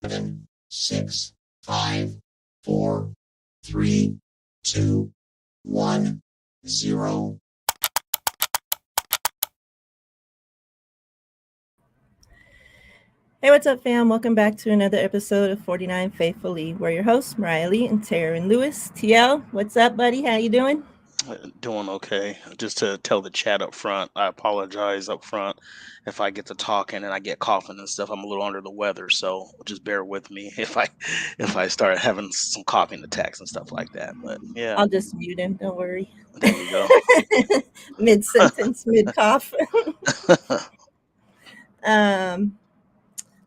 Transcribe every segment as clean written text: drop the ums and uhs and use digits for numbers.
7, 6, 5, 4, 3, 2, 1, 0. Hey, what's up, fam? Welcome back to another episode of 49 Faithfullee. We're your hosts, Miriah Lee and Teran Lewis. TL, what's up, buddy? How you doing? Doing okay. Just to tell the chat up front, I apologize up front if I get to talking and I get coughing and stuff. I'm a little under the weather, so just bear with me if I start having some coughing attacks and stuff like that. But yeah, I'll just mute him. Don't worry. there you go. Mid sentence, mid cough. um,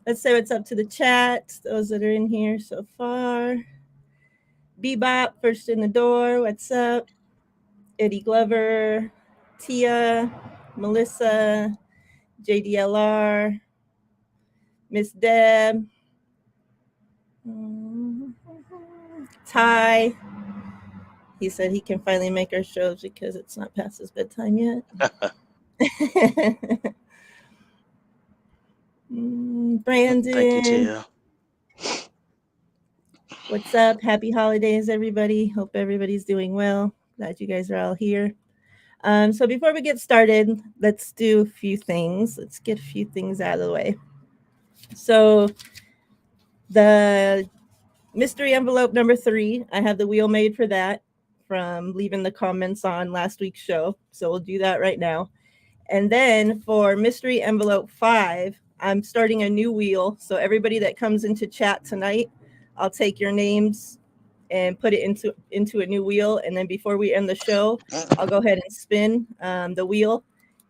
let's say what's up to the chat. Those that are in here so far. Bebop, first in the door. What's up? Eddie Glover, Tia, Melissa, JDLR, Miss Deb, Ty. He said he can finally make our shows because it's not past his bedtime yet. Brandon. Thank you, Tia. What's up? Happy holidays, everybody. Hope everybody's doing well. Glad you guys are all here. So before we get started, let's do a few things. Let's get a few things out of the way. So the mystery envelope number 3, I have the wheel made for that from leaving the comments on last week's show. So we'll do that right now. And then for mystery envelope 5, I'm starting a new wheel. So everybody that comes into chat tonight, I'll take your names and put it into a new wheel. And then before we end the show, I'll go ahead and spin the wheel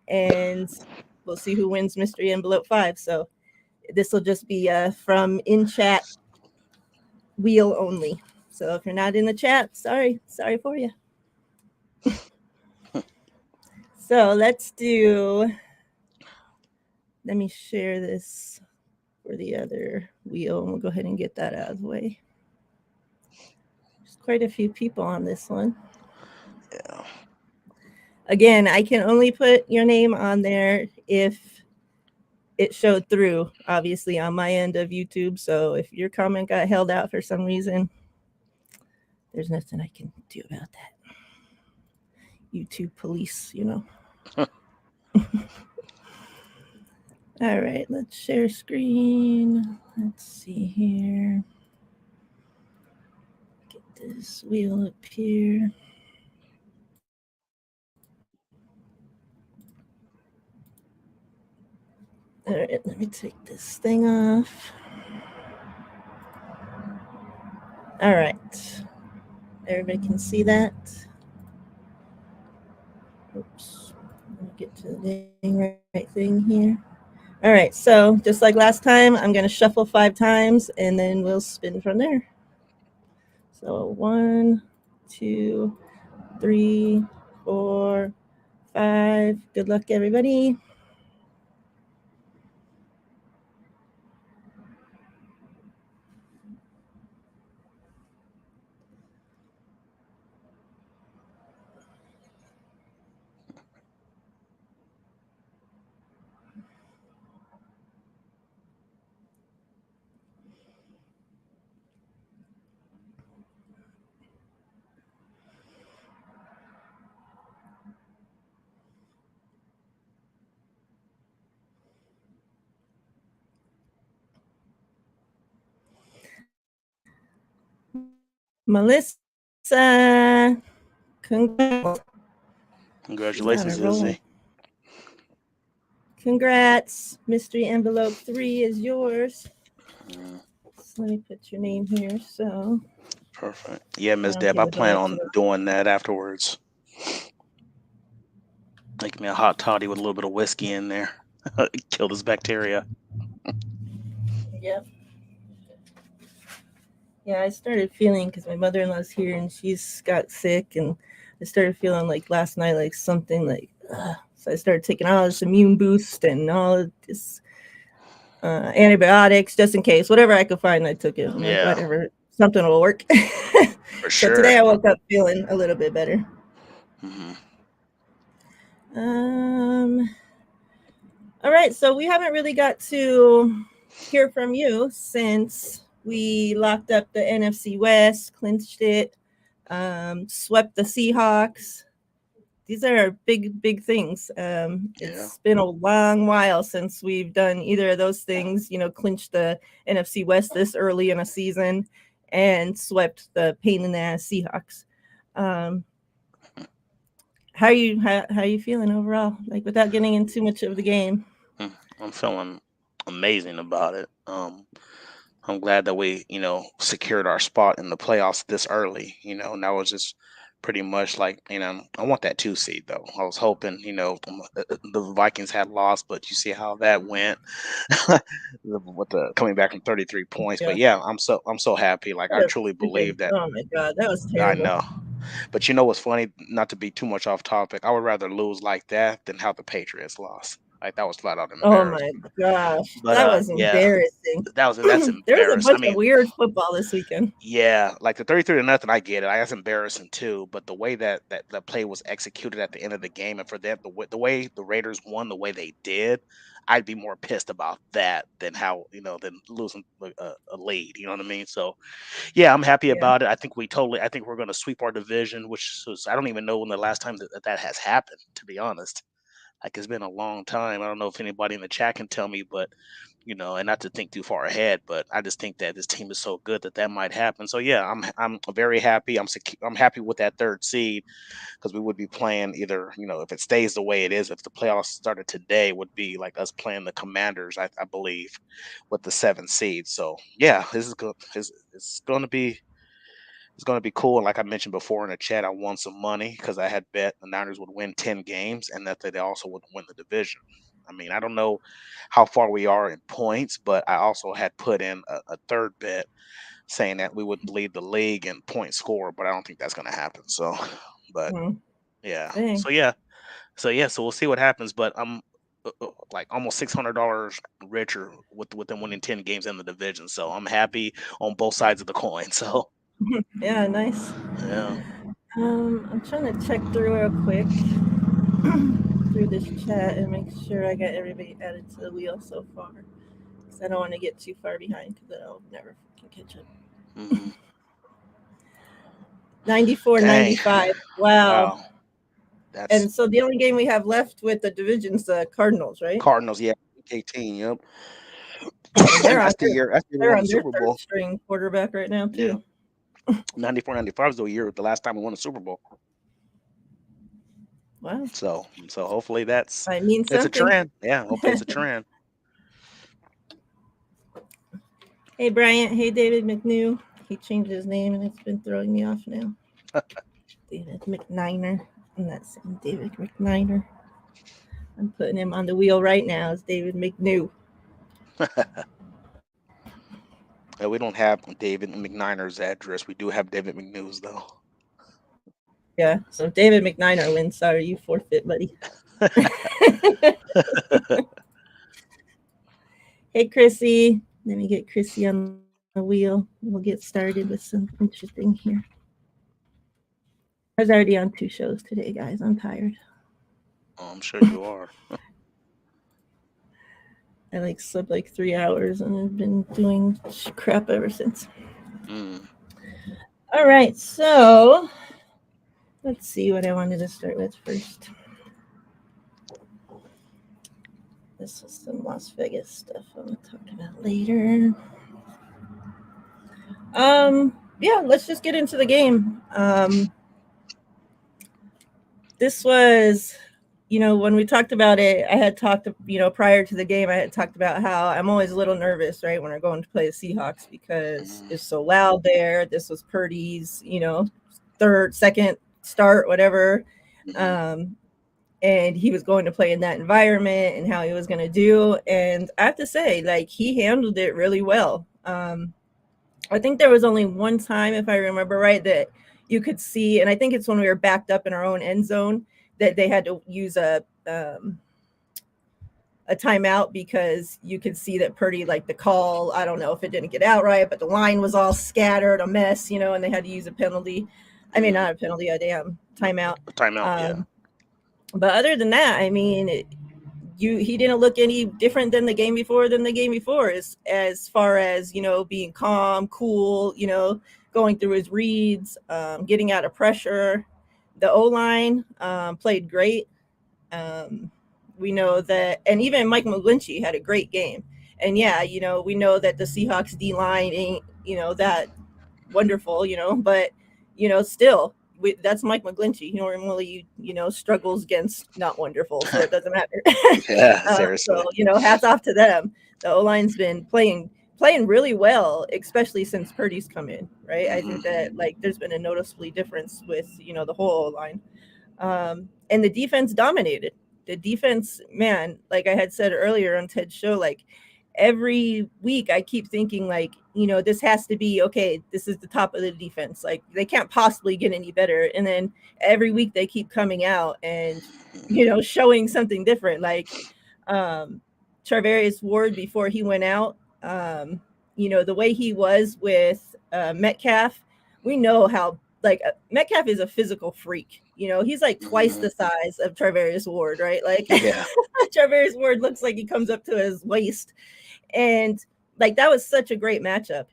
and we'll see who wins mystery envelope 5. So this will just be from in chat wheel only. So if you're not in the chat, sorry for you. So let me share this for the other wheel and we'll go ahead and get that out of the way. There's quite a few people on this one. Yeah. Again, I can only put your name on there if it showed through, obviously, on my end of YouTube. So if your comment got held out for some reason, there's nothing I can do about that. YouTube police, you know. All right, let's share screen. Let's see here. Get this wheel up here. All right, let me take this thing off. All right. Everybody can see that. Oops. Let me get to the right thing here. All right, so just like last time, I'm going to shuffle 5 times and then we'll spin from there. So 1, 2, 3, 4, 5. Good luck, everybody. Melissa, Congratulations, Izzy. Congrats. Mystery envelope 3 is yours. So let me put your name here. So Perfect. Yeah, Miss Deb, I plan on doing that afterwards. Make me a hot toddy with a little bit of whiskey in there. Kill this bacteria. Yep. Yeah, I started feeling, because my mother-in-law's here and she's got sick, and I started feeling like last night like something like, so I started taking all this immune boost and all this antibiotics just in case. Whatever I could find, I took it. I'm like, whatever, something will work. For sure. So today I woke up feeling a little bit better. Mm-hmm. All right, so we haven't really got to hear from you since we locked up the NFC West, clinched it, swept the Seahawks. These are big things. Yeah. It's been a long while since we've done either of those things, clinched the NFC West this early in a season and swept the pain in the ass Seahawks. How are you feeling overall? Like without getting into too much of the game. I'm feeling amazing about it. I'm glad that we, secured our spot in the playoffs this early. And that was just pretty much like, I want that 2 seed though. I was hoping, the Vikings had lost, but you see how that went with the coming back from 33 points. But Yeah. yeah, I'm so happy. Like I truly believe that. Oh my God, that was I terrible. know. But you know what's funny? Not to be too much off topic, I would rather lose like that than how the Patriots lost. Like that was flat out Oh my embarrassing. gosh, But that was yeah, embarrassing. that's There was a embarrassing. I bunch of mean, weird football this weekend. yeah, like the 33-0, I get it. That's embarrassing too. But the way that play was executed at the end of the game, and for them, the way the Raiders won, the way they did, I'd be more pissed about that than than losing a lead. You know what I mean? So yeah, I'm happy Yeah. about it. I think we're going to sweep our division, which was, I don't even know when the last time that has happened, to be honest. Like it's been a long time. I don't know if anybody in the chat can tell me, but and not to think too far ahead, but I just think that this team is so good that might happen. So yeah, I'm very happy. I'm happy with that 3rd seed because we would be playing either if it stays the way it is, if the playoffs started today, would be like us playing the Commanders, I believe, with the 7th seed. So yeah, this is good. It's going to be cool. And like I mentioned before in the chat, I won some money because I had bet the Niners would win 10 games and that they also would win the division. I mean, I don't know how far we are in points, but I also had put in a third bet saying that we would lead the league in point score, but I don't think that's going to happen. So, but Mm, yeah. dang. So we'll see what happens. But I'm like almost $600 richer with them winning 10 games in the division. So I'm happy on both sides of the coin. So Yeah, nice. yeah. I'm trying to check through real quick through this chat and make sure I got everybody added to the wheel so far. Because I don't want to get too far behind because then I'll never catch up. hmm 94, Dang. 95. Wow. Wow. That's And so the only game we have left with the division's the Cardinals, right? Cardinals, yeah, week 18, yep. And And that's the year we they're won on the their Super third Bowl. string quarterback right now Yeah. too. 94, 95 is the last time we won the Super Bowl. Wow. So hopefully it's I mean a something. trend. Yeah, hopefully it's a trend. Hey Bryant, hey David McNew. He changed his name and it's been throwing me off now. David McNiner. I'm not saying David McNiner. I'm putting him on the wheel right now as David McNew. We don't have David McNiner's address. We do have David McNews though. Yeah, so if David McNiner wins, sorry, you forfeit, buddy. Hey Chrissy. Let me get Chrissy on the wheel. We'll get started with some interesting here. I was already on 2 shows today, guys. I'm tired. Oh, I'm sure you are. I slept 3 hours and I've been doing crap ever since. Mm. All right, so let's see what I wanted to start with first. This is some Las Vegas stuff I'm going to talk about later. Yeah, let's just get into the game. This was, when we talked about it, I had talked, prior to the game, I had talked about how I'm always a little nervous, right, when we're going to play the Seahawks because it's so loud there. This was Purdy's, second start, whatever. Mm-hmm. And he was going to play in that environment and how he was going to do. And I have to say, he handled it really well. I think there was only one time, if I remember right, that you could see, and I think it's when we were backed up in our own end zone, that they had to use a timeout because you could see that Purdy, the call, I don't know if it didn't get out right, but the line was all scattered, a mess, and they had to use a penalty. I mean, not a penalty, a damn timeout. A timeout, yeah. But other than that, I mean, he didn't look any different than the game before as far as, being calm, cool, going through his reads, getting out of pressure. The O-line played great. Um, we know that, and even Mike McGlinchey had a great game. And yeah, we know that the Seahawks D line ain't, that wonderful, but still, that's Mike McGlinchey. He normally, struggles against not wonderful, so it doesn't matter. Yeah, seriously. So hats off to them. The O line's been playing really well, especially since Purdy's come in, right? I think that there's been a noticeably difference with the whole O line. And the defense dominated. The defense, man, like I had said earlier on Ted's show, like every week I keep thinking this has to be okay. This is the top of the defense. Like they can't possibly get any better. And then every week they keep coming out and, showing something different. Like Charvarius Ward before he went out, the way he was with Metcalf, we know how Metcalf is a physical freak. He's like twice the size of Charvarius Ward, right? Like Yeah. Charvarius Ward looks like he comes up to his waist. And that was such a great matchup.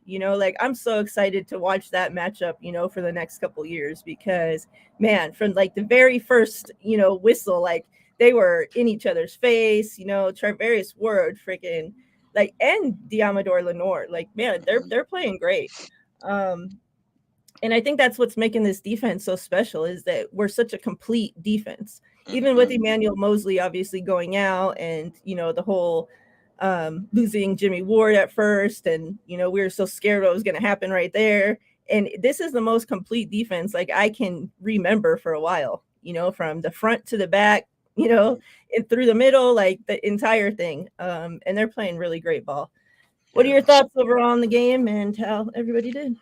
I'm so excited to watch that matchup, for the next couple years, because man, from the very first, whistle, they were in each other's face, Charvarius Ward freaking and Diamador Lenore, man, they're playing great. And I think that's what's making this defense so special, is that we're such a complete defense, even with Emmanuel Mosley obviously going out, and the whole losing Jimmy Ward at first, and we were so scared what was going to happen right there. And this is the most complete defense I can remember for a while, from the front to the back, and through the middle, the entire thing. And they're playing really great ball. What are your thoughts overall on the game and how everybody did?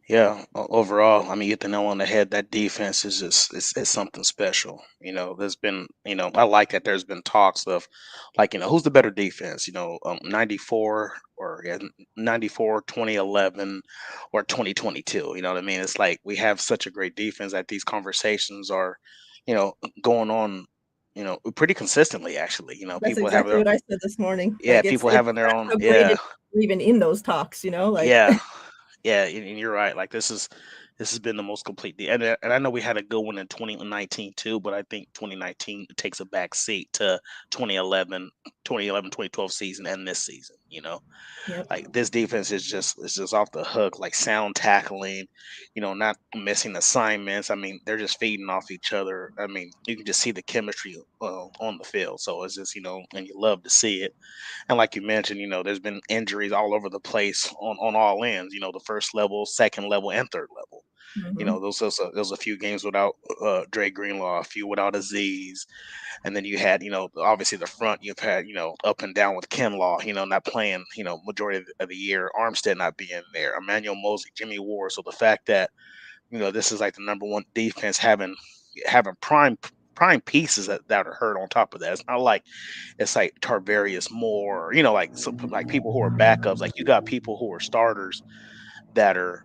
Yeah, overall, I mean, you hit the nail on the head. That defense is just it's something special. There's been, I like that there's been talks of, who's the better defense? 94 or 94, 2011, or 2022. You know what I mean? It's like we have such a great defense that these conversations are, going on, pretty consistently. Actually, That's people have exactly their, what I said this morning. yeah, It's people having their own, so great yeah. we're even in those talks, Yeah, yeah, and you're right. Like this has been the most complete. And I know we had a good one in 2019 too, but I think 2019 takes a back seat to 2012 season and this season. Yep. Like this defense is just off the hook. Like sound tackling, not missing assignments. I mean, they're just feeding off each other. I mean, you can just see the chemistry on the field. So it's just and you love to see it. And like you mentioned, there's been injuries all over the place on all ends. The first level, second level, and third level. Mm-hmm. Those a few games without Dre Greenlaw, a few without Aziz, and then you had obviously the front. You've had up and down with Kinlaw, not playing majority of the year. Armstead not being there. Emmanuel Mosley, Jimmy Ward. So the fact that this is like the number one defense having prime pieces that are hurt on top of that. It's not like it's like Tarvarius Moore, like people who are backups. Like you got people who are starters that are,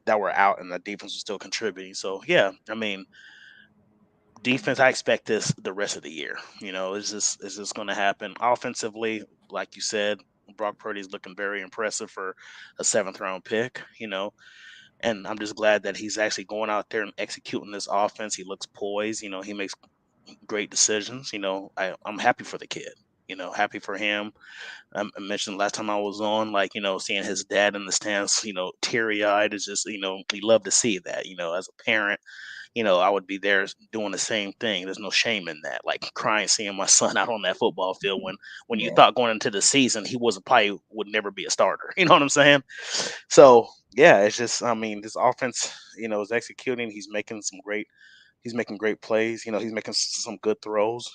that were out and the defense was still contributing. So yeah, I mean, defense, I expect this the rest of the year. Is this going to happen offensively? Like you said, Brock Purdy's looking very impressive for a seventh round pick. And I'm just glad that he's actually going out there and executing this offense. He looks poised. He makes great decisions. I'm happy for the kid. Happy for him. I mentioned last time I was on, seeing his dad in the stands, teary eyed is just, we love to see that. As a parent, I would be there doing the same thing. There's no shame in that. Like crying, seeing my son out on that football field when you thought going into the season he would never be a starter. You know what I'm saying? So yeah, it's just, I mean, this offense, is executing. He's making great plays. He's making some good throws.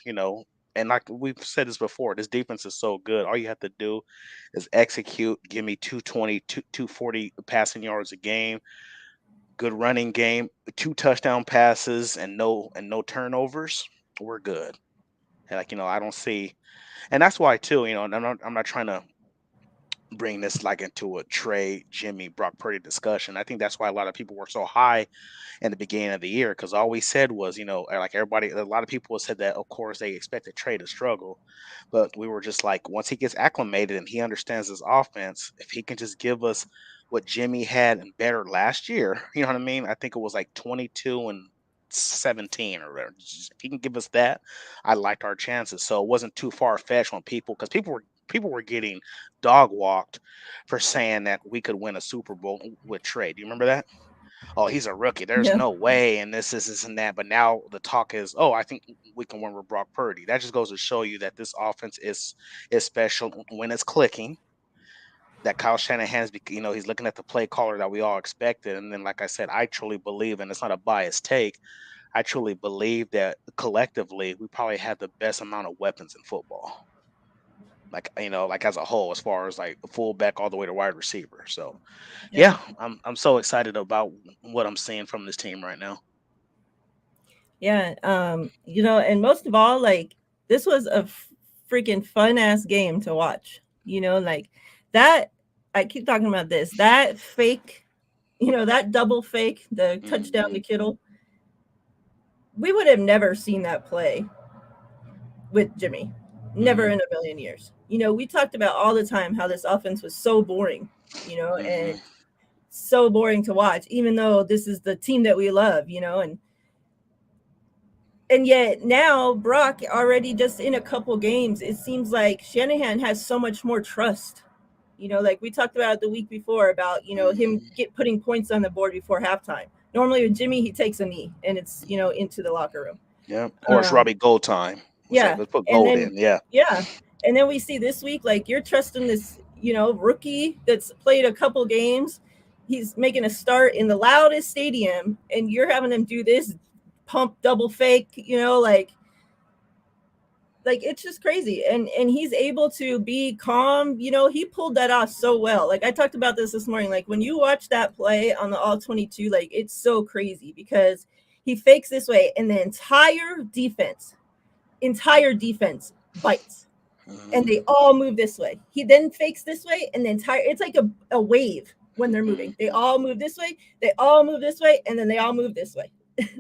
And like we've said this before, this defense is so good. All you have to do is execute. Give me 220, 240 passing yards a game. Good running game, 2 touchdown passes, and no turnovers. We're good. And I don't see, and that's why too. And I'm not trying to bring this like into a Trey, Jimmy, Brock Purdy discussion. I think that's why a lot of people were so high in the beginning of the year because all we said was, like everybody, a lot of people said that, of course, they expected Trey to struggle. But we were just like, once he gets acclimated and he understands his offense, if he can just give us what Jimmy had and better last year, you know what I mean? I think it was like 22 and 17 or whatever. If he can give us that, I liked our chances. So it wasn't too far fetched when because people were getting dog walked for saying that we could win a Super Bowl with Trey. Do you remember that? Oh, he's a rookie. There's Yeah. no way, and this, and that. But now the talk is, oh, I think we can win with Brock Purdy. That just goes to show you that this offense is special when it's clicking. That Kyle Shanahan's, he's looking at the play caller that we all expected, and then, like I said, I truly believe, and it's not a biased take. I truly believe that collectively we probably had the best amount of weapons in football. Like like as a whole, as far as like fullback all the way to wide receiver. So Yeah. yeah, I'm so excited about what I'm seeing from this team right now. Yeah. And most of all, like this was a freaking fun ass game to watch. Like that. I keep talking about this. That fake, that double fake, the touchdown Hmm. to Kittle. We would have never seen that play with Jimmy. Never Hmm. in a million years. We talked about all the time how this offense was so boring, and Hmm. so boring to watch, even though this is the team that we love, and yet now Brock already just in a couple games, it seems like Shanahan has so much more trust. Like we talked about the week before about him Hmm. putting points on the board before halftime. Normally with Jimmy, he takes a knee and it's into the locker room. Yeah. Or it's Um, Robbie Gold time. It's like yeah, let's put and gold then in. Yeah. yeah, and then we see this week like you're trusting this rookie that's played a couple games. He's making a start in the loudest stadium, and you're having him do this pump double fake. Like it's just crazy, and he's able to be calm. He pulled that off so well. Like I talked about this morning. Like when you watch that play on the all 22, like it's so crazy because he fakes this way and the entire defense bites and Hmm. they all move this way. He then fakes this way and the entire it's like a wave when they're moving. They Hmm. all move this way, they all move this way, and then they all move this way.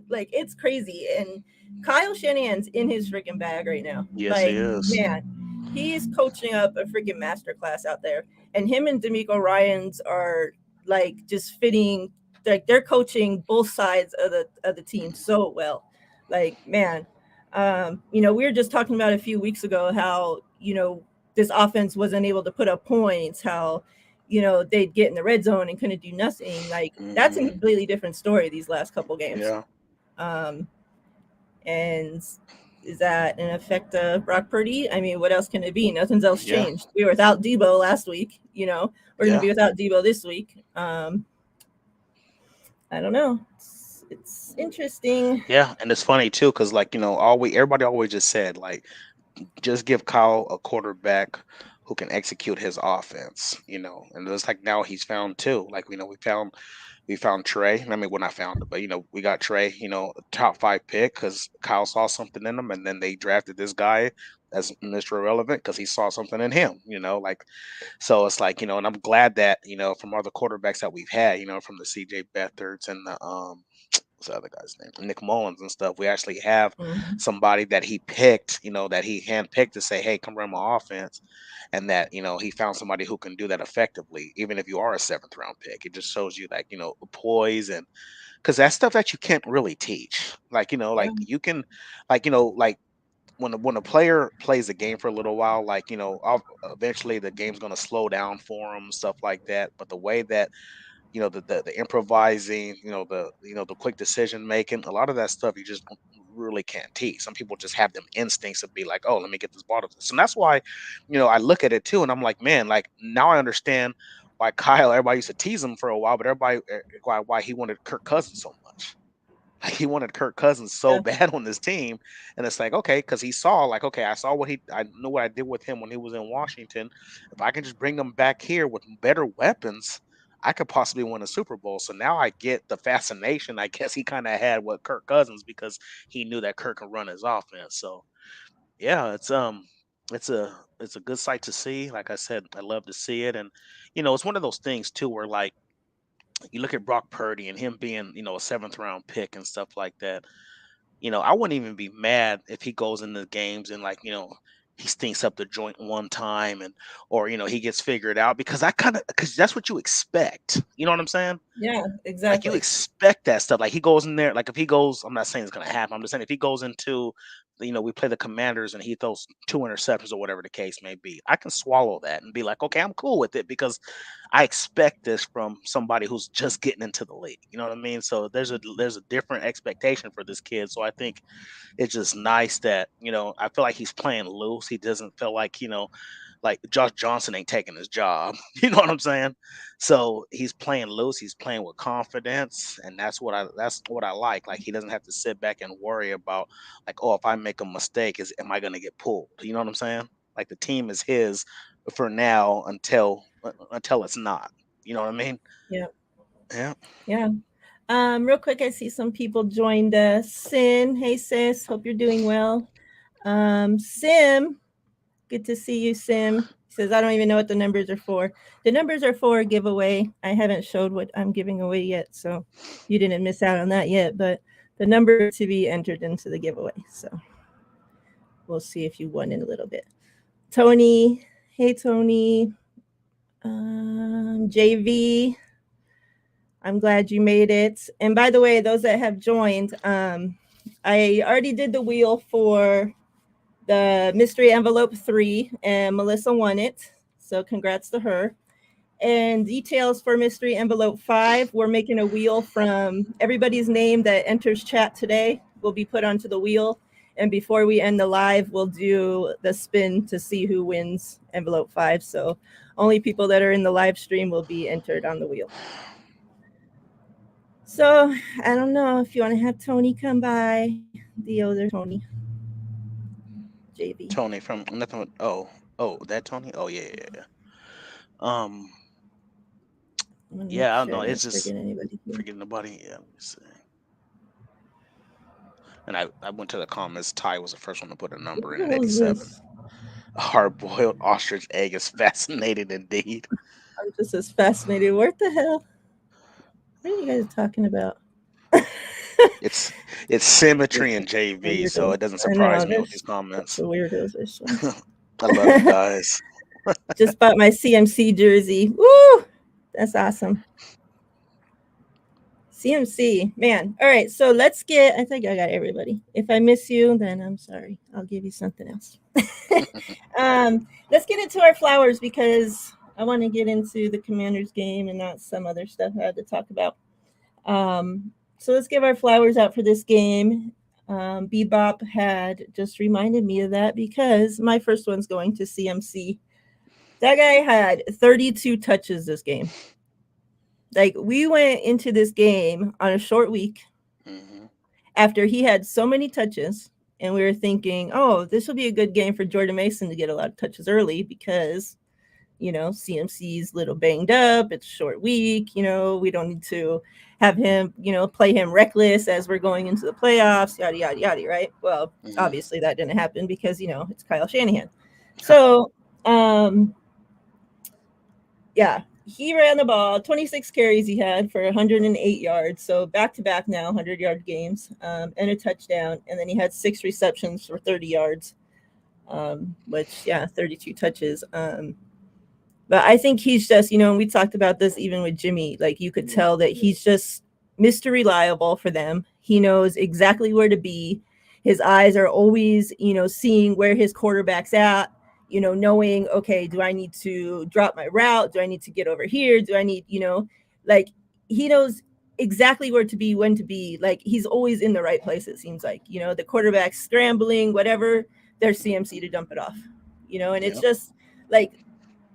Like it's crazy. And Kyle Shanahan's in his freaking bag right now. Yes, he Like, is. man, he's coaching up a freaking masterclass out there. And him and D'Amico Ryans are like just fitting, like they're coaching both sides of the team so well. Like, man, we were just talking about a few weeks ago how, this offense wasn't able to put up points, how, they'd get in the red zone and couldn't do nothing. Like, that's a Hmm. completely different story these last couple games. Yeah. Um, and is that an effect of Brock Purdy? I mean, what else can it be? Nothing's else Yeah. changed. We were without Debo last week, we're going to Yeah. be without Debo this week. I don't know. It's interesting. Yeah. And it's funny too, because like, all we everybody always just said, like, just give Kyle a quarterback who can execute his offense, and it's like now he's found two. Like, we found Trey. I mean, we're not found it, but we got Trey, a top 5 pick because Kyle saw something in him, and then they drafted this guy as Mr. Irrelevant because he saw something in him, like, so it's like, and I'm glad that, from other quarterbacks that we've had, from the CJ Beathard's and the what's the other guy's name? Nick Mullins and stuff. We actually have Mhm. somebody that he picked, that he handpicked to say, hey, come run my offense. And that, he found somebody who can do that effectively, even if you are a 7th round pick. It just shows you like, poise and because that's stuff that you can't really teach. Like, Yeah. like you can like when a player plays a game for a little while, like, eventually the game's gonna slow down for them, stuff like that. But the way that the improvising, the quick decision making, a lot of that stuff you just really can't teach. Some people just have them instincts to be like, oh, let me get this ball to this. And that's why, I look at it too, and I'm like, man, like now I understand why Kyle, everybody used to tease him for a while, but everybody why he wanted Kirk Cousins so much. Like he wanted Kirk Cousins so Yeah. bad on this team, and it's like, okay, because he saw, like, okay, I knew what I did with him when he was in Washington. If I can just bring him back here with better weapons, I could possibly win a Super Bowl. So now I get the fascination, I guess he kind of had with Kirk Cousins because he knew that Kirk could run his offense. So yeah, it's it's a good sight to see. Like I said, I love to see it, and it's one of those things too where like you look at Brock Purdy and him being a seventh round pick and stuff like that. I wouldn't even be mad if he goes into the games and like, he stinks up the joint one time and or he gets figured out because because that's what you expect. You know what I'm saying? Yeah, Like you exactly. expect that stuff. Like he goes in there, like if he goes, I'm not saying it's gonna happen. I'm just saying if he goes into, we play the Commanders and he throws 2 interceptions or whatever the case may be, I can swallow that and be like, okay, I'm cool with it because I expect this from somebody who's just getting into the league. You know what I mean? So there's a different expectation for this kid. So I think it's just nice that I feel like he's playing loose. He doesn't feel like Josh Johnson ain't taking his job. You know what I'm saying? So he's playing loose. He's playing with confidence, and that's what I like. Like he doesn't have to sit back and worry about like, oh, if I make a mistake, am I going to get pulled? You know what I'm saying? Like the team is his for now until it's not. You know what I mean? Yeah. Yeah. Yeah. Real quick, I see some people joined us. Sin, hey sis, hope you're doing well. Sim, good to see you, Sim. He says, I don't even know what the numbers are for. The numbers are for a giveaway. I haven't showed what I'm giving away yet, so you didn't miss out on that yet, but the number to be entered into the giveaway. So we'll see if you won in a little bit. Tony, hey Tony. JV, I'm glad you made it. And by the way, those that have joined, I already did the wheel for the mystery envelope 3, and Melissa won it. So congrats to her. And details for mystery envelope 5, we're making a wheel from everybody's name that enters chat today will be put onto the wheel. And before we end the live, we'll do the spin to see who wins envelope 5. So only people that are in the live stream will be entered on the wheel. So I don't know if you want to have Tony come by. The other Tony. JV. Tony from nothing. That Tony. Oh yeah. Um. I want to make Yeah. I don't sure know. I It's didn't just forget anybody here. forgetting nobody. Yeah. Let me see. And I went to the comments. Ty was the first one to put a number in at What was 87. this? A hard-boiled ostrich egg is fascinating indeed. I'm just as fascinated. What the hell? What are you guys talking about? It's symmetry and JV, so it Weirdos. doesn't I know. surprise me with There's these a bunch comments. of weirdos. I swear. I love you guys. Just bought my CMC jersey. Woo! That's awesome. CMC, man. All right, so let's get. I think I got everybody. If I miss you, then I'm sorry. I'll give you something else. Let's get into our flowers because I want to get into the Commanders game and not some other stuff I had to talk about. So let's give our flowers out for this game. Bebop had just reminded me of that because my first one's going to CMC. That guy had 32 touches this game. Like we went into this game on a short week after he had so many touches, and we were thinking, oh, this will be a good game for Jordan Mason to get a lot of touches early because CMC's a little banged up. It's a short week. We don't need to have him, play him reckless as we're going into the playoffs, yada, yada, yada, right? Well, obviously that didn't happen because, it's Kyle Shanahan. So, yeah, he ran the ball, 26 carries he had for 108 yards. So back-to-back now, 100-yard games and a touchdown. And then he had 6 receptions for 30 yards, which, 32 touches. But I think he's just, and we talked about this even with Jimmy, like you could tell that he's just Mr. Reliable for them. He knows exactly where to be. His eyes are always, seeing where his quarterback's at, knowing, okay, do I need to drop my route? Do I need to get over here? Do I need, like he knows exactly where to be, when to be. Like he's always in the right place, it seems like, the quarterback's scrambling, whatever, there's CMC to dump it off, and it's just like,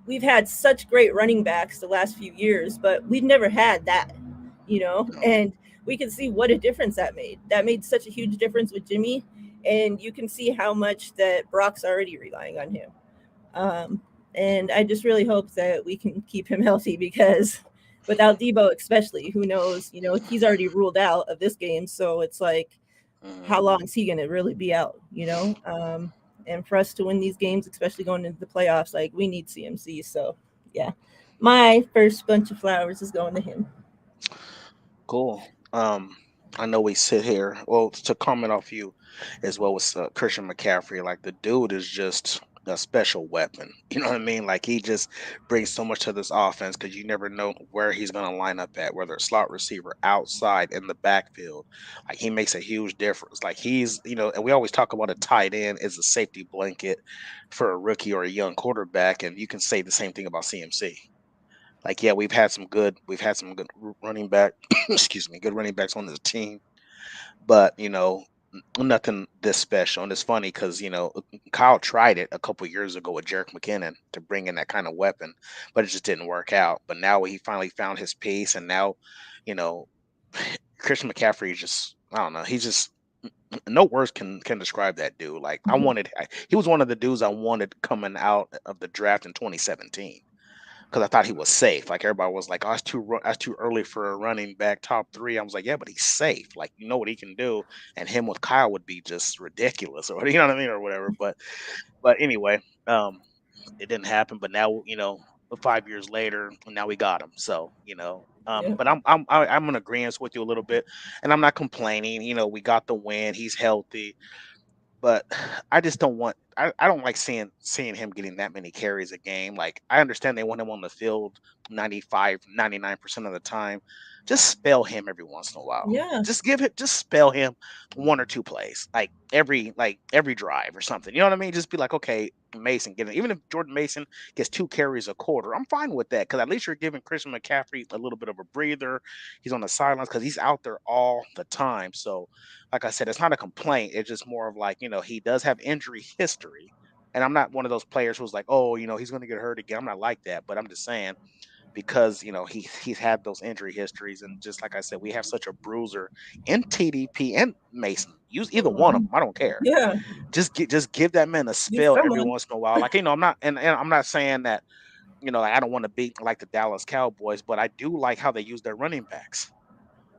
we've had such great running backs the last few years, but we've never had that, and we can see what a difference that made. That made such a huge difference with Jimmy, and you can see how much that Brock's already relying on him. And I just really hope that we can keep him healthy because without Debo, especially, who knows, he's already ruled out of this game. So it's like, how long is he going to really be out, And for us to win these games, especially going into the playoffs, like we need CMC. So yeah, my first bunch of flowers is going to him. Cool. I know we sit here. Well, to comment off you as well as Christian McCaffrey, like the dude is just a special weapon. You know what I mean? Like he just brings so much to this offense because you never know where he's going to line up at, whether it's slot receiver, outside, in the backfield. Like he makes a huge difference. Like he's, and we always talk about a tight end as a safety blanket for a rookie or a young quarterback, and you can say the same thing about CMC. Like, yeah, we've had some good running back, excuse me, good running backs on this team, but nothing this special. And it's funny because Kyle tried it a couple years ago with Jerick McKinnon to bring in that kind of weapon, but it just didn't work out. But now he finally found his piece, and now, you know, Christian McCaffrey is just, I don't know, he's just no words can describe that dude. Like he was one of the dudes I wanted coming out of the draft in 2017 because I thought he was safe. Like everybody was like, "Oh, that's too early for a running back top three." I was like, "Yeah, but he's safe. Like you know what he can do." And him with Kyle would be just ridiculous, or you know what I mean, or whatever. But anyway, it didn't happen. But now 5 years later, now we got him. So Yeah. but I'm in agreement with you a little bit, and I'm not complaining. We got the win. He's healthy, but I just don't want I don't like seeing him getting that many carries a game. Like I understand they want him on the field 95, 99% of the time. Just spell him every once in a while. Yeah. Just spell him one or two plays. Like every drive or something. You know what I mean? Just be like, okay, Mason, get it. Even if Jordan Mason gets 2 carries a quarter, I'm fine with that. Cause at least you're giving Christian McCaffrey a little bit of a breather. He's on the sidelines because he's out there all the time. So like I said, it's not a complaint. It's just more of like, he does have injury history. And I'm not one of those players who's like, oh, he's going to get hurt again. I'm not like that. But I'm just saying, because, he's had those injury histories. And just like I said, we have such a bruiser in TDP and Mason. Use either one of them. I don't care. Yeah. Just give that man a Use spell every someone. once in a while. Like, I'm not, and I'm not saying that, like, I don't want to be like the Dallas Cowboys, but I do like how they use their running backs.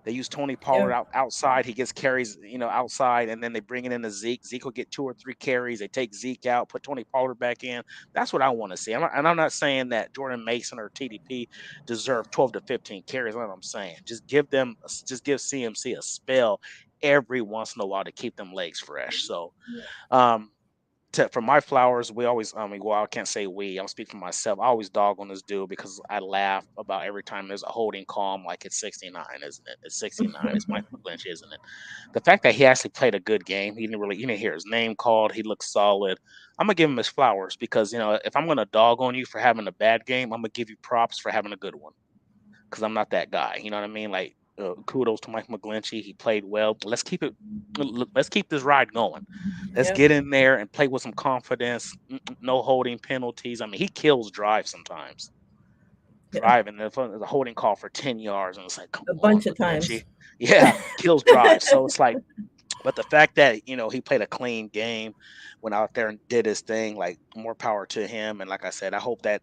They use Tony Yeah. Pollard outside. He gets carries, outside, and then they bring it into Zeke. Zeke will get 2 or 3 carries. They take Zeke out, put Tony Pollard back in. That's what I want to see. I'm not saying that Jordan Mason or TDP deserve 12 to 15 carries. That's what I'm saying. Just give CMC a spell every once in a while to keep them legs fresh. So, um, for my flowers, we always, well, I can't say we, I'll speak for myself. I always dog on this dude because I laugh about every time there's a holding call. I'm like, it's 69, isn't it? It's 69. It's Mike McGlinchey, isn't it? The fact that he actually played a good game, you didn't hear his name called. He looked solid. I'm going to give him his flowers because, if I'm going to dog on you for having a bad game, I'm going to give you props for having a good one because I'm not that guy. You know what I mean? Like, kudos to Mike McGlinchey. He played well. Let's keep this ride going. Let's Yeah. get in there and play with some confidence. No holding penalties. I mean, he kills drive sometimes. Yeah. Driving the holding call for 10 yards, and it's like, come A on, bunch of McGlinchey. times. Yeah, kills drive. So it's like, but the fact that he played a clean game, went out there and did his thing, like more power to him. And like I said, I hope that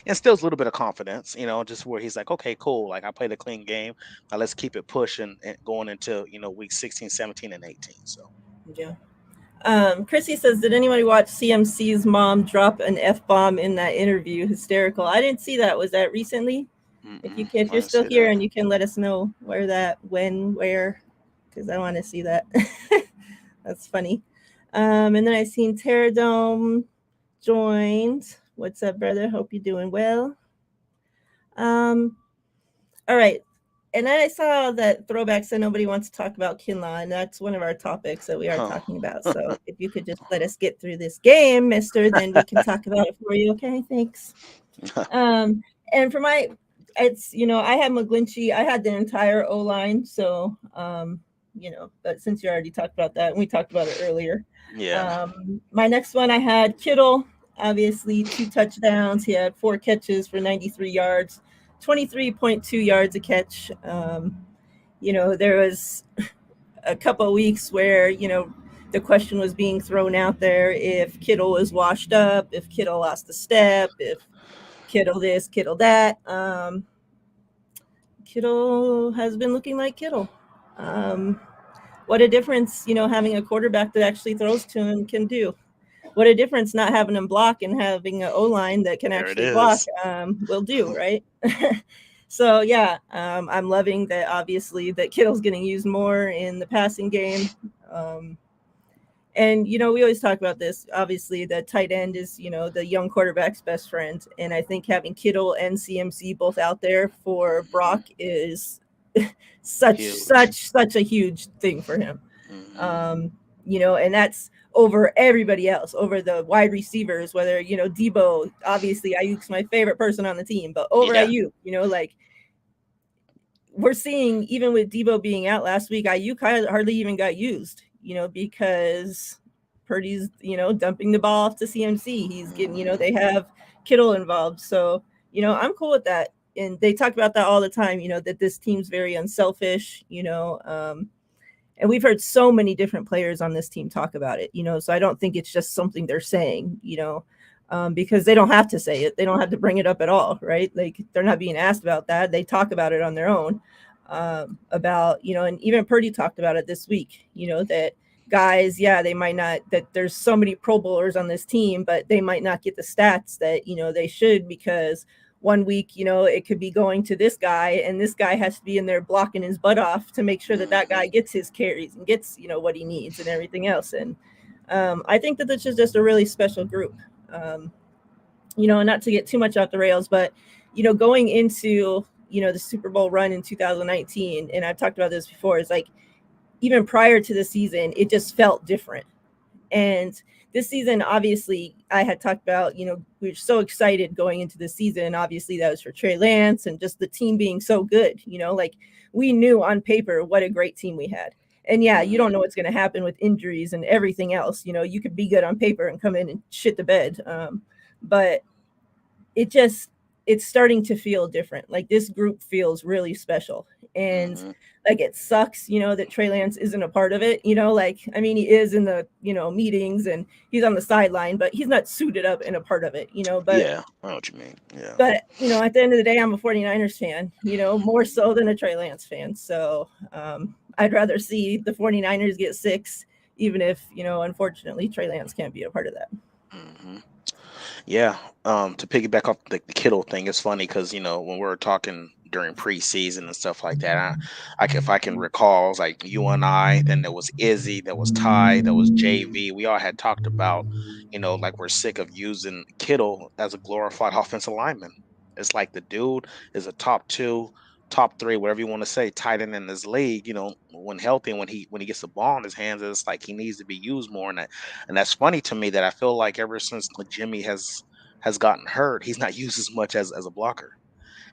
instills a little bit of confidence, just where he's like, okay, cool. Like I played a clean game. Now let's keep it pushing and going into, week 16, 17, and 18. So Yeah. Chrissy says, did anybody watch CMC's mom drop an F bomb in that interview? Hysterical. I didn't see that. Was that recently? If I you're didn't still see here that. and you can let us know where, because I want to see that. That's funny. And then I seen Terradome joined. What's up, brother? Hope you're doing well. All right. And then I saw that throwback said nobody wants to talk about Kinlaw, and that's one of our topics that we are Huh. talking about. So if you could just let us get through this game, mister, then we can talk about it for you. Okay, thanks. And for it's, I had McGlinchey, I had the entire O-line. So, but since you already talked about that, and we talked about it earlier. Yeah. My next one, I had Kittle, obviously 2 touchdowns. He had 4 catches for 93 yards. 23.2 yards a catch. There was a couple of weeks where, the question was being thrown out there if Kittle was washed up, if Kittle lost a step, if Kittle this, Kittle that. Kittle has been looking like Kittle. What a difference, having a quarterback that actually throws to him can do. what a difference not having him block and having an O-line that can There it actually block is. will do, right? So yeah, I'm loving that. Obviously, that Kittle's getting used more in the passing game. Um, and we always talk about this. Obviously, the tight end is the young quarterback's best friend, and I think having Kittle and CMC both out there for Hmm. Brock is Huge. such a huge thing for him. Hmm. Um, and that's over everybody else, over the wide receivers, whether Debo. Obviously, Ayuk's my favorite person on the team, but over Yeah. Ayuk, like we're seeing, even with Debo being out last week, Ayuk hardly even got used, because Purdy's, dumping the ball off to CMC. He's getting, Hmm. they have Kittle involved. So, I'm cool with that. And they talk about that all the time, that this team's very unselfish, and we've heard so many different players on this team talk about it, so I don't think it's just something they're saying, because they don't have to say it. They don't have to bring it up at all, right? Like they're not being asked about that. They talk about it on their own. About, and even Purdy talked about it this week, that guys, yeah, they might not, that there's so many Pro Bowlers on this team, but they might not get the stats that, they should, because one week, it could be going to this guy, and this guy has to be in there blocking his butt off to make sure that that Hmm. guy gets his carries and gets, what he needs and everything else. And I think that this is just a really special group. Um, and not to get too much off the rails, but going into the Super Bowl run in 2019, and I've talked about this before, is like even prior to the season, it just felt different. And this season, obviously, I had talked about, we were so excited going into the season. Obviously, that was for Trey Lance and just the team being so good. Like we knew on paper what a great team we had. And yeah, you Hmm. don't know what's going to happen with injuries and everything else. You could be good on paper and come in and shit the bed. But it just, it's starting to feel different. Like this group feels really special. And Hmm. like it sucks, that Trey Lance isn't a part of it. Like, I mean, he is in the, meetings and he's on the sideline, but he's not suited up and a part of it, but Yeah. I know what you mean. Yeah. at the end of the day, I'm a 49ers fan, more so than a Trey Lance fan. So I'd rather see the 49ers get 6, even if, unfortunately Trey Lance can't be a part of that. Hmm. Yeah, to piggyback off the Kittle thing, it's funny because when we were talking during preseason and stuff like that, if I can recall, it was like you and I, then there was Izzy, there was Ty, there was JV. We all had talked about, like we're sick of using Kittle as a glorified offensive lineman. It's like the dude is a top two, top three, whatever you want to say, tight end in this league. When healthy and when he gets the ball in his hands, it's like he needs to be used more. And that's funny to me that I feel like ever since Jimmy has gotten hurt, he's not used as much as a blocker.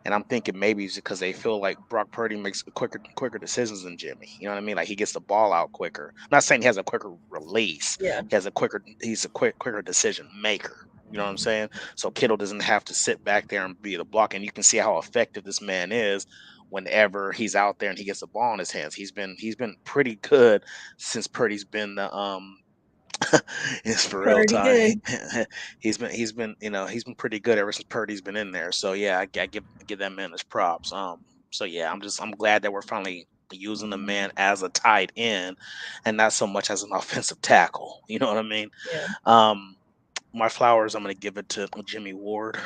And I'm thinking maybe it's because they feel like Brock Purdy makes quicker decisions than Jimmy. You know what I mean? Like he gets the ball out quicker. I'm not saying he has a quicker release. Yeah. He's a quicker decision maker. You know what I'm saying? So Kittle doesn't have to sit back there and be the block. And you can see how effective this man is whenever he's out there and he gets the ball in his hands. He's been pretty good since Purdy's been the it's for real, Pretty Ty. good. He's been pretty good ever since Purdy's been in there. So yeah, I give that man his props. So yeah, I'm glad that we're finally using the man as a tight end and not so much as an offensive tackle. You know what I mean? Yeah. Um, my flowers, I'm gonna give it to Jimmy Ward.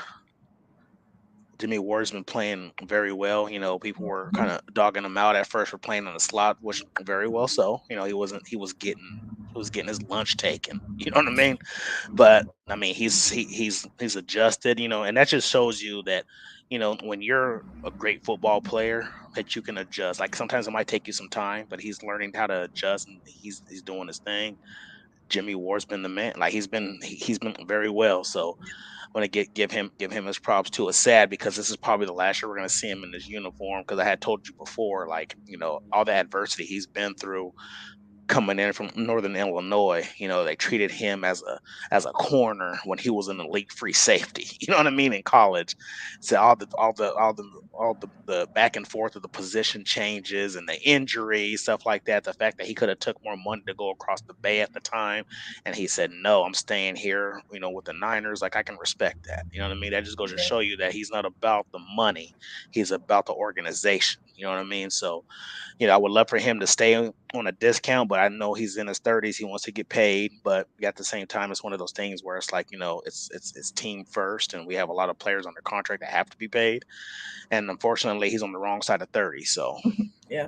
Jimmy Ward's been playing very well. People were kind of dogging him out at first for playing in the slot, which very well so. He was getting his lunch taken. You know what I mean? But I mean, he's adjusted. And that just shows you that when you're a great football player, that you can adjust. Like sometimes it might take you some time, but he's learning how to adjust and he's doing his thing. Jimmy Ward's been the man. Like he's been very well. So I'm gonna give him his props too. It's sad because this is probably the last year we're gonna see him in this uniform. Because I had told you before, like all the adversity he's been through coming in from Northern Illinois. They treated him as a corner when he was an elite free safety. You know what I mean? In college, so all the back and forth of the position changes and the injuries, stuff like that. The fact that he could have took more money to go across the bay at the time, and he said, "No, I'm staying here." With the Niners, like I can respect that. You know what I mean? That just goes to Yeah. show you that he's not about the money; he's about the organization. You know what I mean? So, I would love for him to stay on a discount, but I know he's in his 30s. He wants to get paid, but at the same time, it's one of those things where it's like, it's team first, and we have a lot of players under contract that have to be paid. And unfortunately, he's on the wrong side of 30. So, Yeah.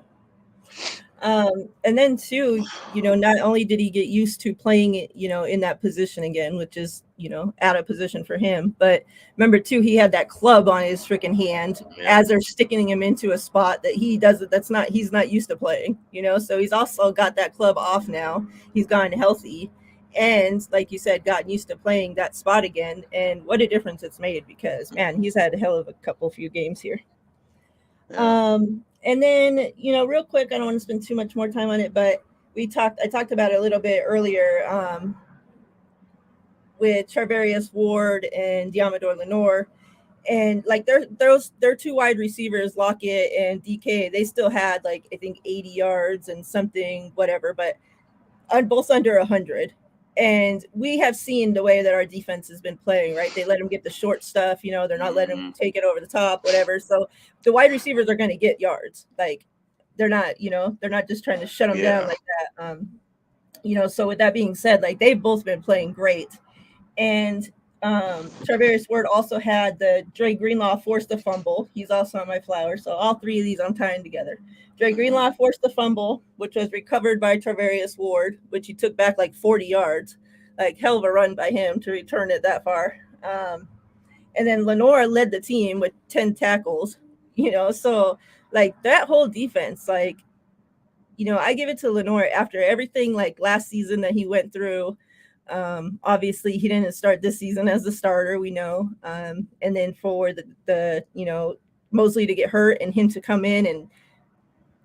And then too, not only did he get used to playing it, in that position again, which is, out of position for him, but remember too, he had that club on his freaking hand yeah, as they're sticking him into a spot that he's not used to playing, so he's also got that club off now. He's gotten healthy and, like you said, gotten used to playing that spot again. And what a difference it's made, because man, he's had a hell of a few games here. yeah. And then, real quick, I don't want to spend too much more time on it, but I talked about it a little bit earlier, with Charvarius Ward and Diamador Lenore. And like their two wide receivers, Lockett and DK, they still had like, I think 80 yards and something, whatever, but both under 100. And we have seen the way that our defense has been playing, right? They let them get the short stuff, they're not letting them take it over the top, whatever. So the wide receivers are going to get yards. Like they're not just trying to shut them down like that. So with that being said, like they've both been playing great. And Charvarius Ward also had the Dre Greenlaw forced the fumble. He's also on my flower. So all three of these I'm tying together. Dre Greenlaw forced the fumble, which was recovered by Charvarius Ward, which he took back like 40 yards. Like hell of a run by him to return it that far. And then Lenore led the team with 10 tackles, so like that whole defense, like, I give it to Lenore after everything like last season that he went through. Obviously he didn't start this season as the starter, we know. And then for the Mosley to get hurt and him to come in, and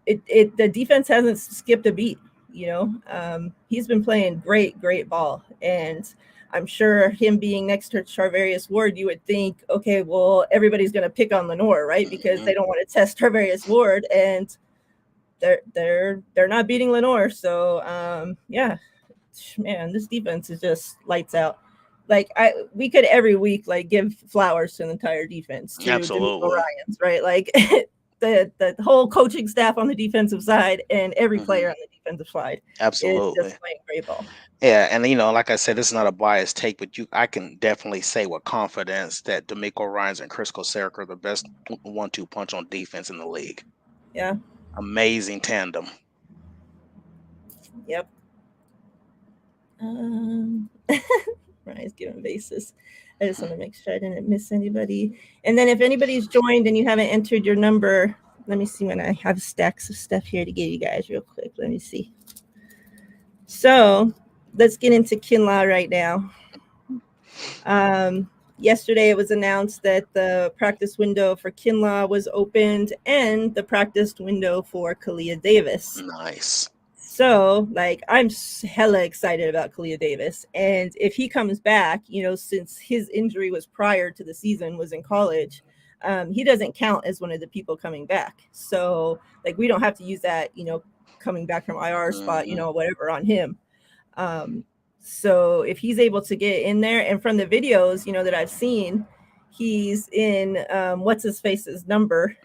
the defense hasn't skipped a beat. He's been playing great ball. And I'm sure him being next to Charvarius Ward, you would think, okay, well, everybody's going to pick on Lenore, right? Because they don't want to test Charvarius Ward, and they're not beating Lenore. So yeah, man, this defense is just lights out. Like we could every week like give flowers to the entire defense, to Absolutely. Ryans, right? Like the whole coaching staff on the defensive side and every player on the defensive side Absolutely. is just playing great ball. Yeah, and like I said, this is not a biased take, but I can definitely say with confidence that D'Amico Ryans and Chris Kosarek are the best 1-2 punch on defense in the league. Yeah. Amazing tandem. Yep. Ryan's giving bases. I just want to make sure I didn't miss anybody. And then if anybody's joined and you haven't entered your number, let me see when I have stacks of stuff here to give you guys real quick. Let me see. So let's get into Kinlaw right now. Yesterday it was announced that the practice window for Kinlaw was opened and the practice window for Kalia Davis. Nice. So, like, I'm hella excited about Kalia Davis. And if he comes back, since his injury was prior to the season, was in college, he doesn't count as one of the people coming back. So, like, we don't have to use that, coming back from IR spot, whatever on him. So if he's able to get in there, and from the videos, that I've seen, he's in what's his face's number.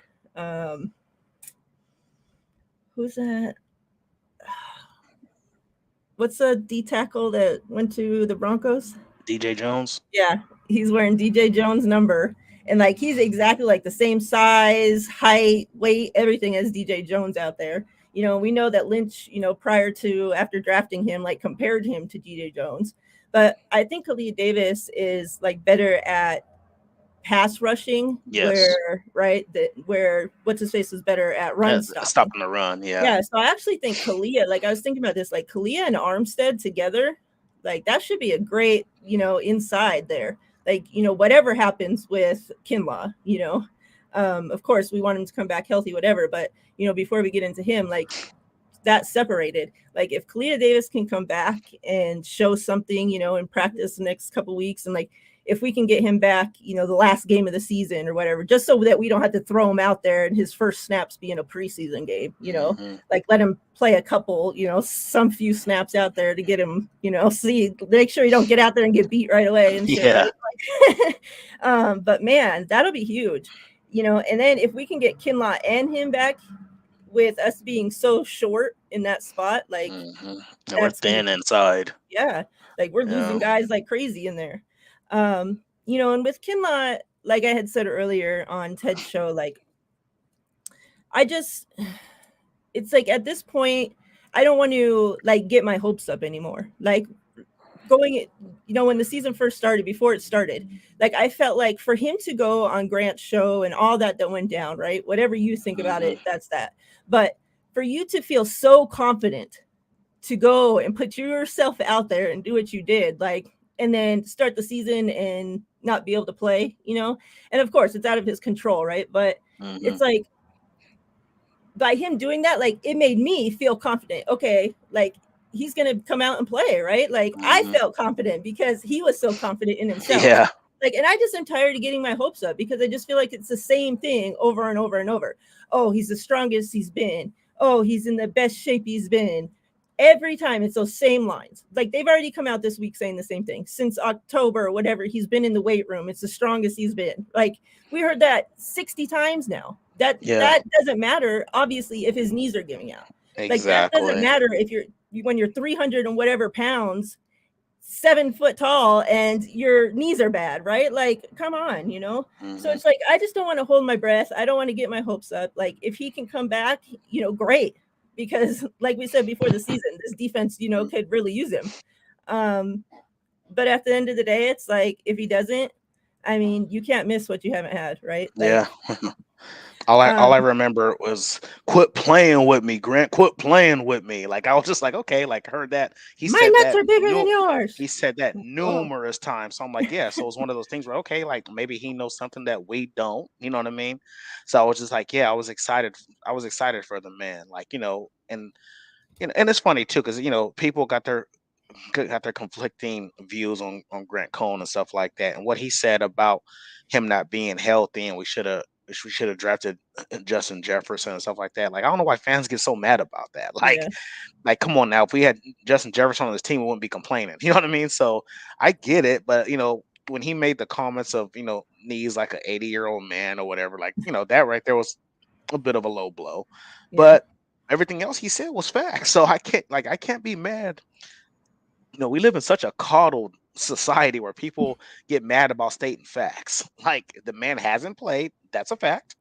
Who's that? What's the D tackle that went to the Broncos? DJ Jones. Yeah, he's wearing DJ Jones' number, and like he's exactly like the same size, height, weight, everything as DJ Jones out there. We know that Lynch, after drafting him, like compared him to DJ Jones, but I think Kalia Davis is like better at pass rushing. Yes. Where what's his face is better at run stopping the run. Yeah. So I actually think Kalia, like I was thinking about this, like Kalia and Armstead together, like that should be a great, inside there. Like, whatever happens with Kinlaw, of course we want him to come back healthy, whatever. But, before we get into him, like that's separated. Like if Kalia Davis can come back and show something, in practice the next couple weeks, and like if we can get him back, the last game of the season or whatever, just so that we don't have to throw him out there and his first snaps be in a preseason game, like let him play a couple, some few snaps out there to get him, make sure you don't get out there and get beat right away. And shit, yeah. right? But man, that'll be huge. And then if we can get Kinlaw and him back with us being so short in that spot, like And we're that's gonna thin be, inside. yeah, like we're Yeah. losing guys like crazy in there. And with Kinlaw, like I had said earlier on Ted's show, like I just it's like at this point I don't want to like get my hopes up anymore. Like going, when the season first started, before it started, like I felt like for him to go on Grant's show and all that went down, right? Whatever you think about it, that's that. But for you to feel so confident to go and put yourself out there and do what you did, like, and then start the season and not be able to play, and of course it's out of his control, right? But it's like by him doing that, like it made me feel confident. Okay, like he's gonna come out and play, right? Like I felt confident because he was so confident in himself. Yeah. Like, and I just am tired of getting my hopes up because I just feel like it's the same thing over and over and over. Oh, he's the strongest he's been. Oh, he's in the best shape he's been. Every time it's those same lines. Like they've already come out this week saying the same thing. Since October or whatever, he's been in the weight room. It's the strongest he's been. Like we heard that 60 times now. That doesn't matter, obviously, if his knees are giving out. Like that doesn't matter if when you're 300 and whatever pounds, 7 foot tall, and your knees are bad, right? Like, come on, So it's like I just don't want to hold my breath. I don't want to get my hopes up. Like, if he can come back, great. Because, like we said before the season, this defense, could really use him. But at the end of the day, it's like if he doesn't, I mean, you can't miss what you haven't had, right? Like, Yeah. All I remember was quit playing with me, Grant. Quit playing with me. Like I was just like, okay, like heard that. My nuts are bigger than yours. He said that numerous times. So I'm like, yeah. So it's one of those things where okay, like maybe he knows something that we don't. You know what I mean? So I was just like, yeah, I was excited. I was excited for the man. Like, and and it's funny too, because people got their conflicting views on Grant Cohn and stuff like that, and what he said about him not being healthy, and we should have drafted Justin Jefferson and stuff like that. Like I don't know why fans get so mad about that. Like come on now, if we had Justin Jefferson on this team, we wouldn't be complaining. You know what I mean? So I get it, but when he made the comments of knees like an 80-year-old man or whatever, like that right there was a bit of a low blow, but everything else he said was facts. So I can't be mad. We live in such a coddled society where people get mad about stating facts. Like the man hasn't played, that's a fact.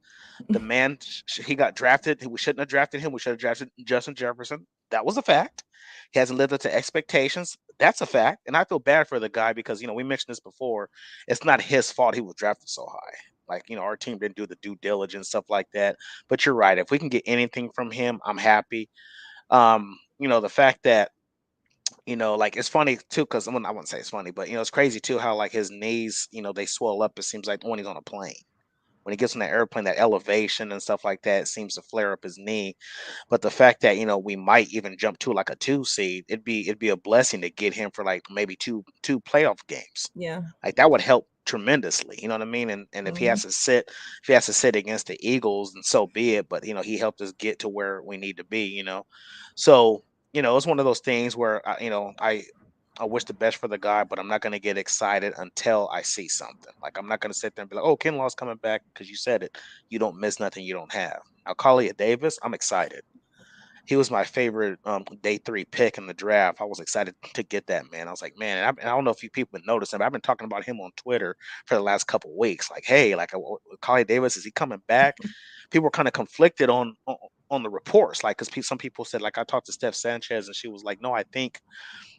The man he got drafted, we shouldn't have drafted him. We should have drafted Justin Jefferson. That was a fact. He hasn't lived up to expectations. That's a fact. And I feel bad for the guy because we mentioned this before. It's not his fault he was drafted so high. Like, our team didn't do the due diligence, stuff like that. But you're right. If we can get anything from him, I'm happy. The fact that like it's funny too, because I wouldn't say it's funny, but it's crazy too how like his knees, they swell up. It seems like when he's on a plane, when he gets on that airplane, that elevation and stuff like that seems to flare up his knee. But the fact that we might even jump to like a 2 seed, it'd be a blessing to get him for like maybe two playoff games. Yeah, like that would help tremendously. You know what I mean? And if he has to sit against the Eagles, then so be it. But he helped us get to where we need to be. So it's one of those things where I wish the best for the guy, but I'm not going to get excited until I see something. Like I'm not going to sit there and be like, "Oh, Kinlaw's coming back," because you said it. You don't miss nothing you don't have. Now, Collier Davis, I'm excited. He was my favorite day 3 pick in the draft. I was excited to get that man. I was like, man, I don't know if you people noticed him, but I've been talking about him on Twitter for the last couple of weeks. Like, hey, like Collier Davis, is he coming back? People were kind of conflicted on the reports, like because some people said, like I talked to Steph Sanchez and she was like, no, I think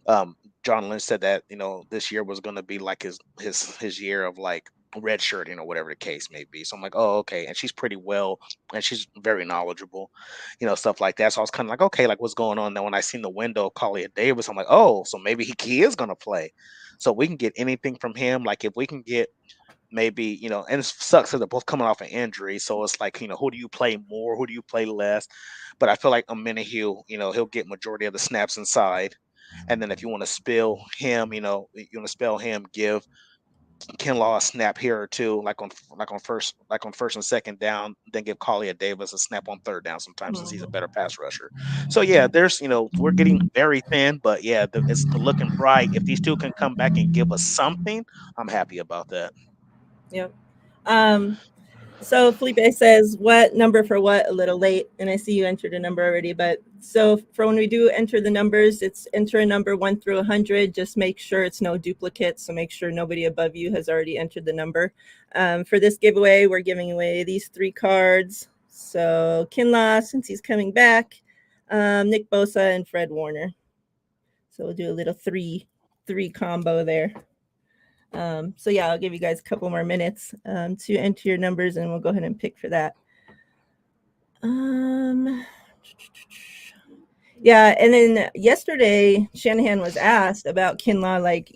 John Lynch said that this year was going to be like his year of like red shirting or whatever the case may be. So I'm like, oh, okay. And she's pretty well, and she's very knowledgeable, stuff like that. So I was kind of like, okay, like what's going on? Then when I seen the window of Collier Davis, I'm like, oh, so maybe he is going to play. So we can get anything from him. Like if we can get maybe, and it sucks because they're both coming off an injury. So it's like, who do you play more? Who do you play less? But I feel like Omenihu, he'll get majority of the snaps inside. And then if you want to spell him, give Kinlaw a snap here or two, like on first and second down, then give Collier Davis a snap on third down sometimes since he's a better pass rusher. So yeah, there's we're getting very thin, but yeah, it's looking bright. If these two can come back and give us something, I'm happy about that. Yep. Um, So Felipe says, what number for what? A little late. And I see you entered a number already. But so for when we do enter the numbers, it's enter a number 1 through 100. Just make sure it's no duplicates. So make sure nobody above you has already entered the number. For this giveaway, we're giving away these 3 cards. So Kinlaw, since he's coming back, Nick Bosa, and Fred Warner. So we'll do a little three combo there. So yeah, I'll give you guys a couple more minutes to enter your numbers, and we'll go ahead and pick for that. Yeah, and then yesterday Shanahan was asked about Kinlaw, like,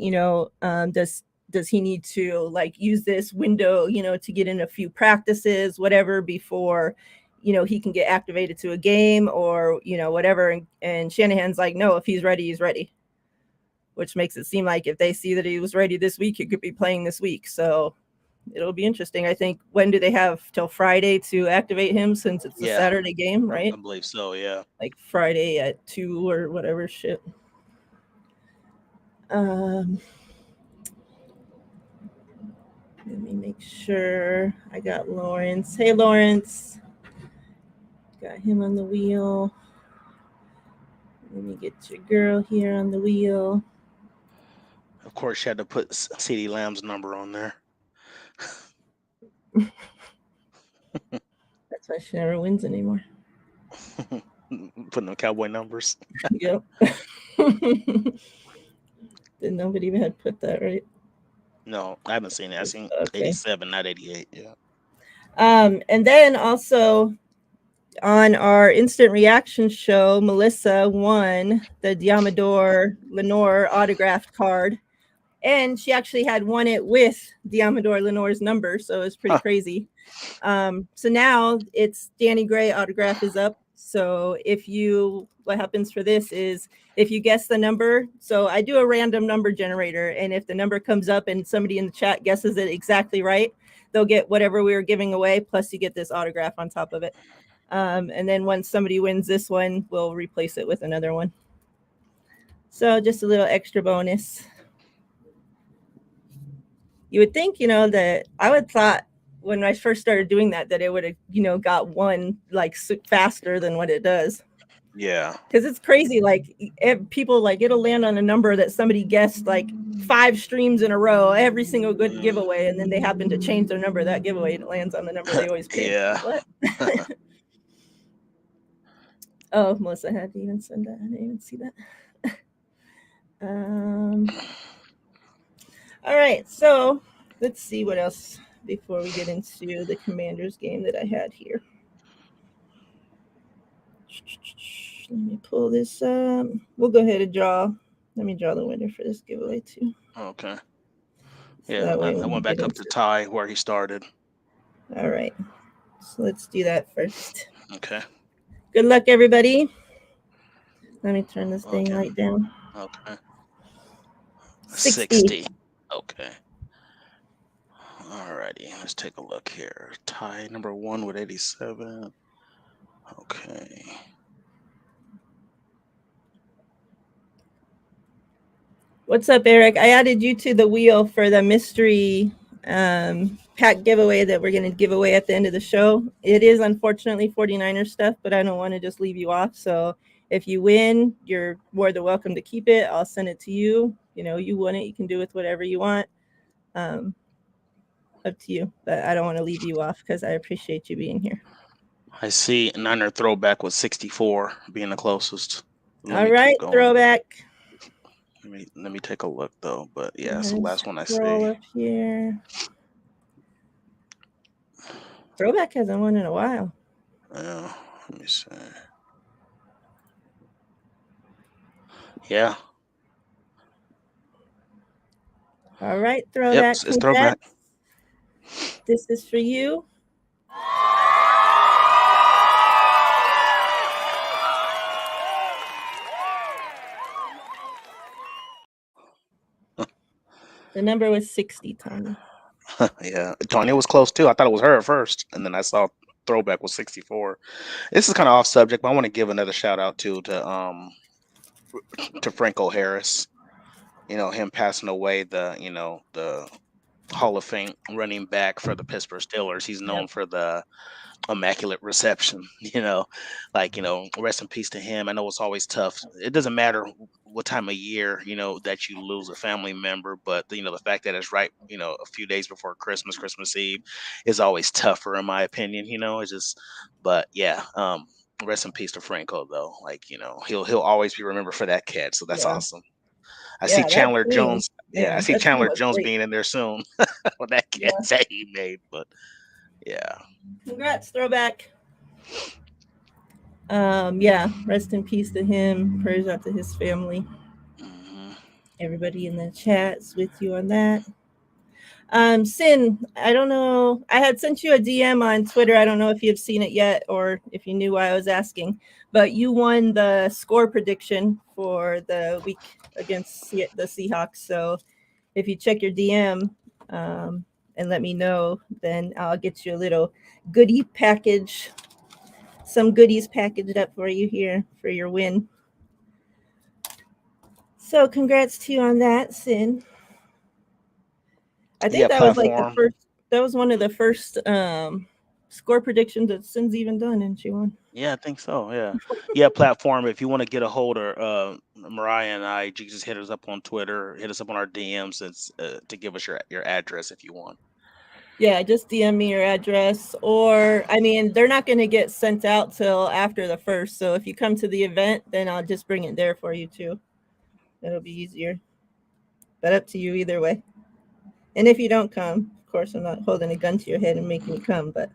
does he need to like use this window, to get in a few practices, whatever, before he can get activated to a game or whatever. And Shanahan's like, no, if he's ready, he's ready. Which makes it seem like if they see that he was ready this week, he could be playing this week. So it'll be interesting. I think, when do they have till Friday to activate him, since it's a Saturday game, right? I believe so, yeah. Like Friday at 2 or whatever shit. Let me make sure I got Lawrence. Hey, Lawrence. Got him on the wheel. Let me get your girl here on the wheel. Of course, you had to put CeeDee Lamb's number on there. That's why she never wins anymore. Putting the Cowboy numbers. Yep. Did nobody even had put that, right? No, I haven't seen it. I've seen 87, not 88. Yeah. And then also on our instant reaction show, Melissa won the Diamador Lenore autographed card. And she actually had won it with Diamador Lenore's number, so it was pretty crazy. So now it's Danny Gray autograph is up. So what happens for this is, if you guess the number, so I do a random number generator, and if the number comes up and somebody in the chat guesses it exactly right, they'll get whatever we were giving away, plus you get this autograph on top of it. And then once somebody wins this one, we'll replace it with another one. So just a little extra bonus. You would think, that I would thought when I first started doing that it would have, got one like faster than what it does. Yeah. Because it's crazy. Like people, like, it'll land on a number that somebody guessed like 5 streams in a row, every single good giveaway, and then they happen to change their number that giveaway, and it lands on the number they always pick. Yeah. What? Oh, Melissa had to even send that. I didn't even see that. All right, so let's see what else before we get into the Commanders game that I had here. Let me pull this up. We'll go ahead and draw. Let me draw the winner for this giveaway too. Okay. So Yeah, I went back up to Ty where he started. All right. So let's do that first. Okay. Good luck, everybody. Let me turn this dang light down. Okay. 60. Okay. Alrighty, let's take a look here. Ty number 1 with 87. Okay. What's up, Eric? I added you to the wheel for the mystery pack giveaway that we're going to give away at the end of the show. It is unfortunately 49er stuff, but I don't want to just leave you off. So if you win, you're more than welcome to keep it. I'll send it to you. You won it. You can do with whatever you want. Up to you. But I don't want to leave you off because I appreciate you being here. I see Niner throwback with 64 being the closest. All right, throwback. Let me take a look though. But yeah, it's the last one I see. Up here. Throwback hasn't won in a while. Yeah, let me see. Yeah. All right, throwback. Yep, it's throwback. This is for you. The number was 60, Tanya. Yeah, Tanya was close too. I thought it was her at first, and then I saw throwback was 64. This is kind of off subject, but I want to give another shout out to Franco Harris. Him passing away the Hall of Fame running back for the Pittsburgh Steelers. He's known Yep. for the immaculate reception, rest in peace to him. I know it's always tough. It doesn't matter what time of year, that you lose a family member, but the fact that it's right, a few days before Christmas Eve is always tougher in my opinion, it's just, but yeah, rest in peace to Franco though. He'll always be remembered for that catch. So that's Yeah. awesome. I see Yeah, that Chandler team, Jones. Yeah, I man, see that team Chandler was Jones great. being in there soon with that catch Yeah. that he made. But yeah. Congrats, throwback. Yeah, rest in peace to him. Prayers out to his family. Mhm. Everybody in the chat's with you on that. Sin, I don't know. I had sent you a DM on Twitter. I don't know if you've seen it yet or if you knew why I was asking, but you won the score prediction for the week against the Seahawks. So if you check your DM and let me know, then I'll get you a little goodie package, some goodies packaged up for you here for your win. So congrats to you on that, Sin. I think that was like the Platform. first. That was one of the first score predictions that Sin's even done, and she won. Yeah, I think so. Yeah. Platform. If you want to get a hold of Mariah and I, you can just hit us up on Twitter, hit us up on our DMs, to give us your address if you want. Yeah, just DM me your address, or I mean, they're not going to get sent out till after the first. So if you come to the event, then I'll just bring it there for you too. It'll be easier. But up to you either way. And if you don't come, of course, I'm not holding a gun to your head and making you come, but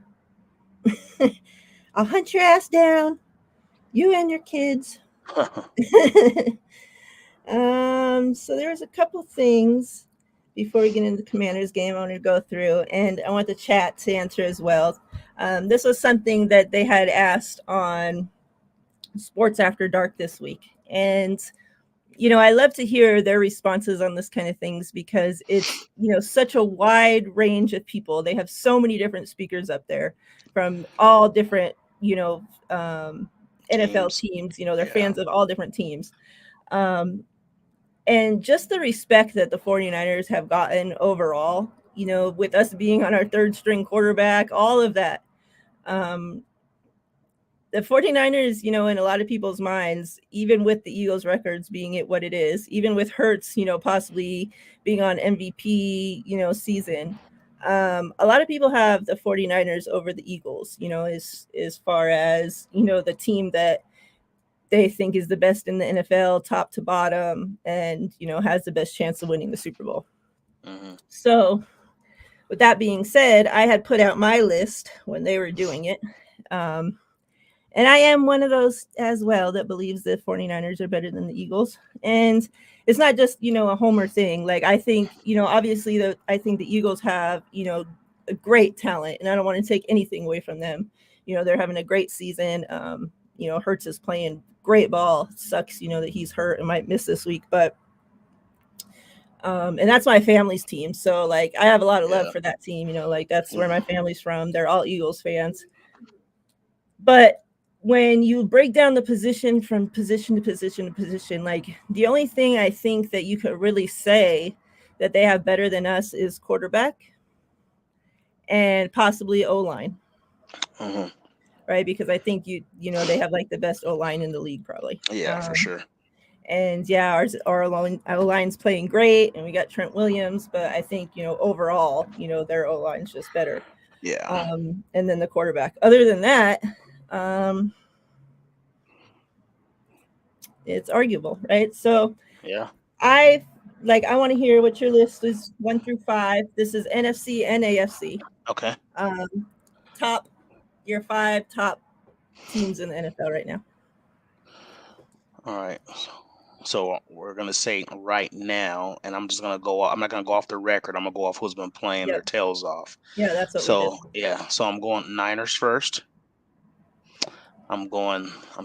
I'll hunt your ass down, you and your kids. So there's a couple things before we get into the Commanders game I want to go through, and I want the chat to answer as well. This was something that they had asked on Sports After Dark this week, and I love to hear their responses on this kind of things because it's such a wide range of people. They have so many different speakers up there from all different NFL teams. They're Yeah. fans of all different teams. And just the respect that the 49ers have gotten overall, with us being on our third string quarterback, all of that. The 49ers, in a lot of people's minds, even with the Eagles records being it what it is, even with Hurts, possibly being on MVP, season, a lot of people have the 49ers over the Eagles, as far as, the team that they think is the best in the NFL, top to bottom, and, has the best chance of winning the Super Bowl. Mm-hmm. So with that being said, I had put out my list when they were doing it. And I am one of those as well that believes the 49ers are better than the Eagles. And it's not just, a homer thing. Like, I think, obviously I think the Eagles have, a great talent, and I don't want to take anything away from them. They're having a great season. Hurts is playing great ball. Sucks, that he's hurt and might miss this week, but and that's my family's team. So like, I have a lot of love for that team, like that's where my family's from. They're all Eagles fans. But when you break down the position from position to position to position, like the only thing I think that you could really say that they have better than us is quarterback and possibly O-line. Mm-hmm. Right? Because I think they have like the best O-line in the league probably. Yeah, for sure. And yeah, our O-line's playing great, and we got Trent Williams, but I think, overall, their O-line's just better. Yeah. And then the quarterback. Other than that, it's arguable, right? So yeah, I want to hear what your list is 1 through 5. This is NFC and AFC. Okay. Your 5 top teams in the NFL right now. All right. So we're gonna say right now, and I'm just gonna go. I'm not gonna go off the record. I'm gonna go off who's been playing their tails off. Yeah, that's what we did. Yeah. So I'm going Niners first. I'm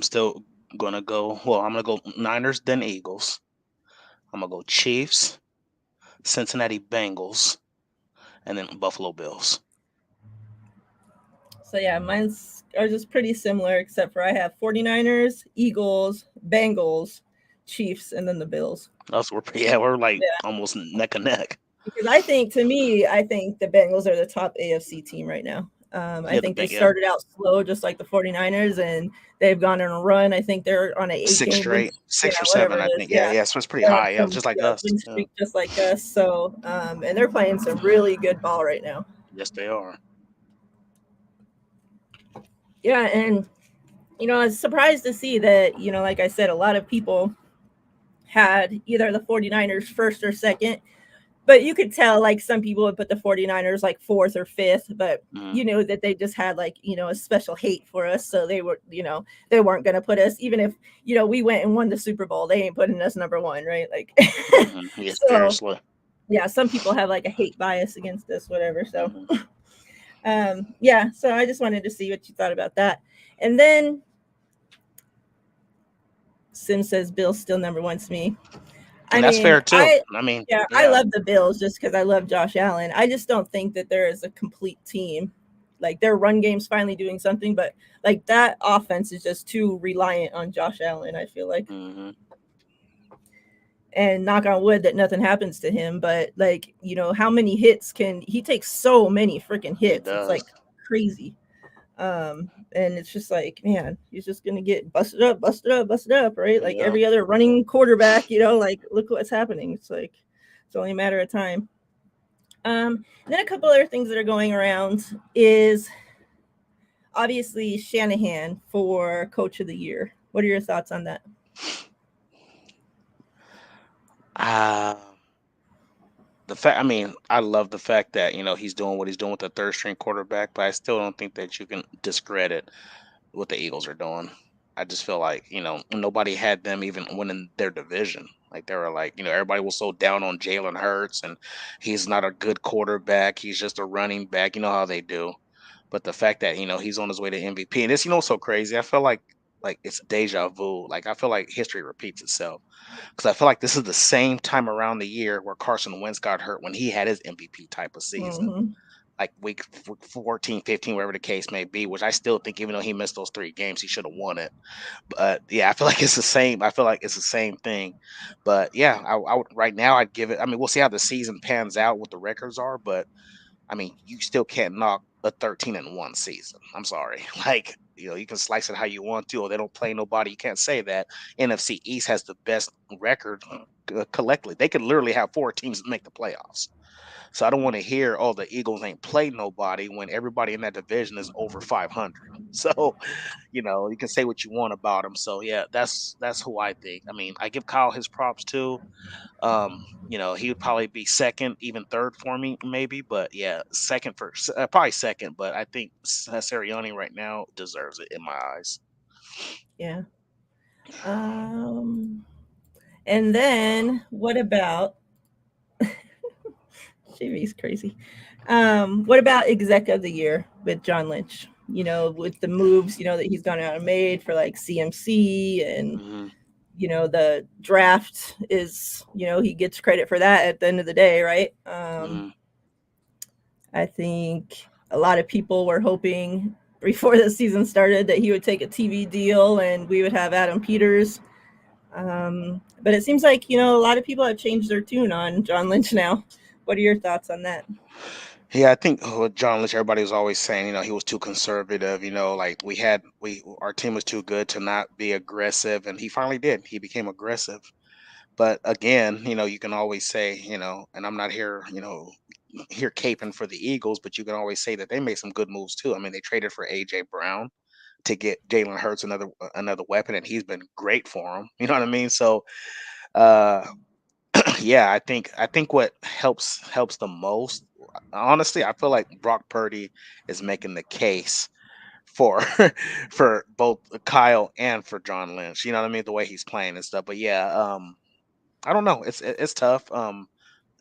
still gonna go. Well, I'm gonna go Niners, then Eagles. I'm gonna go Chiefs, Cincinnati Bengals, and then Buffalo Bills. So yeah, mine's are just pretty similar, except for I have 49ers, Eagles, Bengals, Chiefs, and then the Bills. We're like almost neck and neck. Because I think, to me, I think the Bengals are the top AFC team right now. I Yeah, the think they big yeah. started out slow, just like the 49ers, and they've gone on a run. I think they're on an 6 8-game win, straight, yeah, 6 or whatever 7, it I is. think. Yeah, Yeah, yeah, so it's pretty they're on high. Yeah, some, just like yeah, us. win Yeah. streak, just like us. So, and they're playing some really good ball right now. Yes, they are. Yeah, and I was surprised to see that, like I said, a lot of people had either the 49ers first or second. But you could tell, like, some people would put the 49ers like fourth or fifth, but Mhm. you know that they just had, like, a special hate for us. So they were, they weren't going to put us, even if, we went and won the Super Bowl, they ain't putting us number one, right? Like, Yeah, so seriously. yeah, some people have like a hate bias against us, whatever. So, Mhm. yeah, so I just wanted to see what you thought about that. And then Sim says Bill's still number one to me. I And that's mean, fair too. I mean, I yeah. love the Bills just because I love Josh Allen. I just don't think that there is a complete team. Like, their run game's finally doing something, but like that offense is just too reliant on Josh Allen, I feel like. hmm And knock on wood that nothing happens to him, but like, how many hits can he take? So many freaking He hits. It's like does. crazy. And it's just like, man, he's just gonna get busted up, busted up, busted up, right? Like Yeah. every other running quarterback, like, look what's happening. It's like it's only a matter of time. And then a couple other things that are going around is obviously Shanahan for Coach of the Year. What are your thoughts on that? Uh, I mean, I love the fact that, he's doing what he's doing with the third string quarterback, but I still don't think that you can discredit what the Eagles are doing. I just feel like, nobody had them even winning their division. Like they were like, everybody was so down on Jalen Hurts and he's not a good quarterback. He's just a running back. You know how they do. But the fact that, he's on his way to MVP and this, so crazy. I feel like it's deja vu. Like I feel like history repeats itself. Because I feel like this is the same time around the year where Carson Wentz got hurt when he had his MVP type of season Mm-hmm. like week 14, 15, wherever the case may be, which I still think even though he missed those 3 games, he should have won it. But yeah, I feel like it's the same. I feel like it's the same thing. But yeah, I would right now I'd give it. I mean, we'll see how the season pans out, what the records are, but I mean, you still can't knock a 13-1 season. I'm sorry. Like, you can slice it how you want to, or they don't play nobody. You can't say that. NFC East has the best record collectively. They could literally have 4 teams that make the playoffs. So I don't want to hear, oh, the Eagles ain't played nobody when everybody in that division is over 500. So, you can say what you want about them. So yeah, that's who I think. I mean, I give Kyle his props too. He would probably be second, even third for me, maybe. But yeah, second first, probably second. But I think Sirianni right now deserves it in my eyes. Yeah. Um, and then what about Jimmy's crazy? What about Exec of the Year with John Lynch? With the moves, that he's gone out and made for like CMC and hmm the draft is, he gets credit for that at the end of the day, right? hmm I think a lot of people were hoping before the season started that he would take a TV deal and we would have Adam Peters. But it seems like, a lot of people have changed their tune on John Lynch now. What are your thoughts on that? Yeah, I think with John Lynch, everybody was always saying, he was too conservative. Like our team was too good to not be aggressive, and he finally did. He became aggressive. But again, you can always say, and I'm not here, here caping for the Eagles, but you can always say that they made some good moves too. I mean, they traded for AJ Brown to get Jalen Hurts another weapon, and he's been great for him. You know what I mean? So, uh, yeah, I think what helps the most, honestly, I feel like Brock Purdy is making the case for for both Kyle and for John Lynch. You know what I mean? The way he's playing and stuff. But yeah, I don't know. It's tough.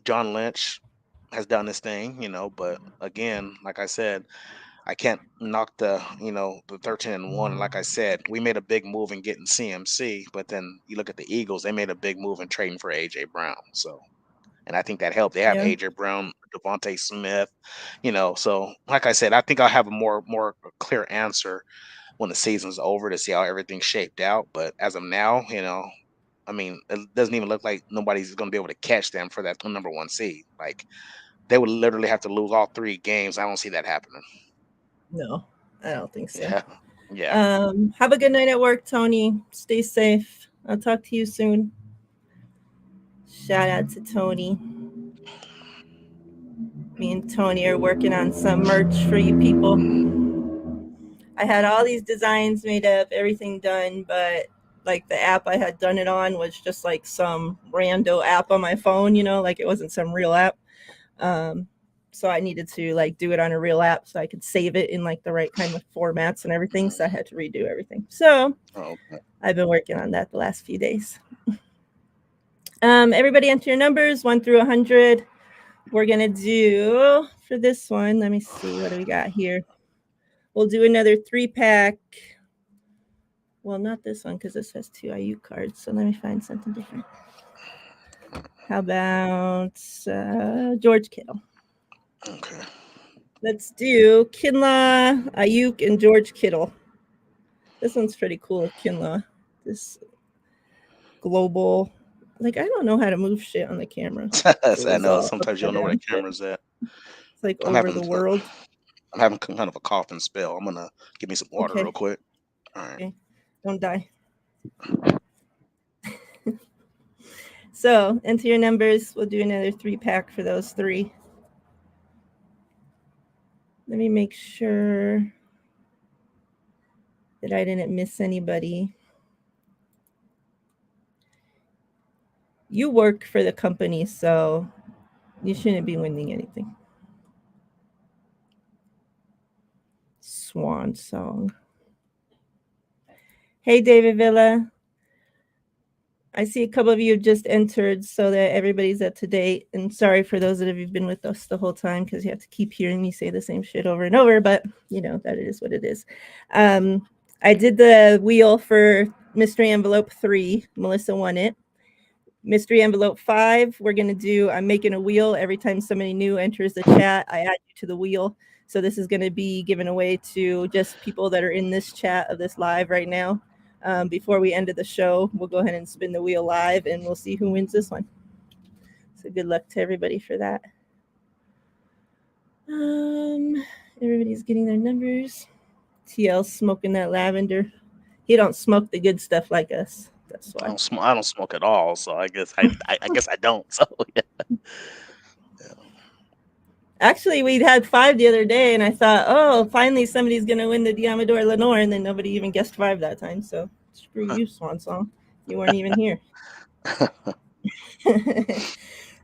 John Lynch has done his thing, but again, like I said, I can't knock the 13-1. And like I said, we made a big move in getting CMC, but then you look at the Eagles, they made a big move in trading for AJ Brown. So and I think that helped. They have Yeah. AJ Brown, Devontae Smith, So like I said, I think I'll have a more clear answer when the season's over to see how everything shaped out. But as of now, I mean, it doesn't even look like nobody's going to be able to catch them for that number 1 seed. Like they would literally have to lose all 3 games. I don't see that happening. No, I don't think so. Yeah, yeah. Have a good night at work, Tony. Stay safe. I'll talk to you soon. Shout out to Tony. Me and Tony are working on some merch for you people. I had all these designs made up, everything done, but like the app I had done it on was just like some rando app on my phone, like it wasn't some real app. So I needed to like do it on a real app so I could save it in like the right kind of formats and everything. So I had to redo everything. So I've been working on that the last few days. Everybody enter your numbers 1 through 100. We're going to do for this one. Let me see. What do we got here? We'll do another 3-pack. Well, not this one because this has 2 IU cards. So let me find something different. How about George Kittle? Okay. Let's do Kinlaw, Ayuk, and George Kittle. This one's pretty cool, Kinlaw. This global, like I don't know how to move shit on the camera. I know sometimes you don't know where the camera's at. It's like over the world. I'm having kind of a coughing spell. I'm gonna give me some water real quick. All right. Okay. Don't die. So enter your numbers. We'll do another 3-pack for those 3. Let me make sure that I didn't miss anybody. You work for the company, so you shouldn't be winning anything. Swan song. Hey, David Villa. I see a couple of you have just entered so that everybody's up to date. And sorry for those that have been with us the whole time because you have to keep hearing me say the same shit over and over. But, that it is what it is. I did the wheel for Mystery Envelope 3. Melissa won it. Mystery Envelope 5, I'm making a wheel. Every time somebody new enters the chat, I add you to the wheel. So this is going to be given away to just people that are in this chat of this live right now. Before we ended the show, we'll go ahead and spin the wheel live and we'll see who wins this one. So good luck to everybody for that. Everybody's getting their numbers. TL smoking that lavender. He don't smoke the good stuff like us. That's why. I don't smoke at all, so I guess I guess I don't. So yeah. Actually, we had 5 the other day, and I thought, oh, finally somebody's going to win the Diamador Lenore, and then nobody even guessed 5 that time. So screw you, Swan Song. You weren't even here.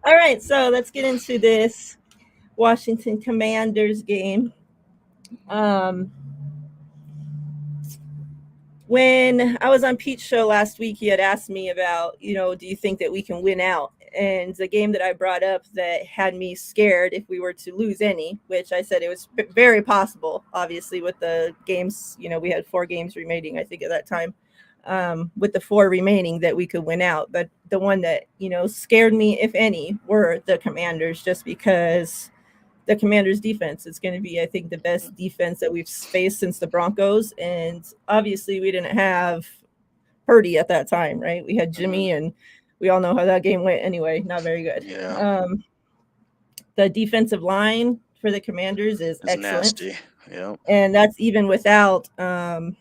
All right, so let's get into this Washington Commanders game. When I was on Pete's show last week, he had asked me about, do you think that we can win out? And the game that I brought up that had me scared if we were to lose any, which I said it was very possible, obviously, with the games, we had 4 games remaining, I think, at that time, with the 4 remaining that we could win out. But the one that, scared me, if any, were the Commanders, just because the Commanders defense is going to be, I think, the best defense that we've faced since the Broncos. And obviously we didn't have Purdy at that time, right? We had Jimmy, and we all know how that game went anyway. Not very good. Yeah. The defensive line for the Commanders is excellent. Nasty. Yeah. And that's even without you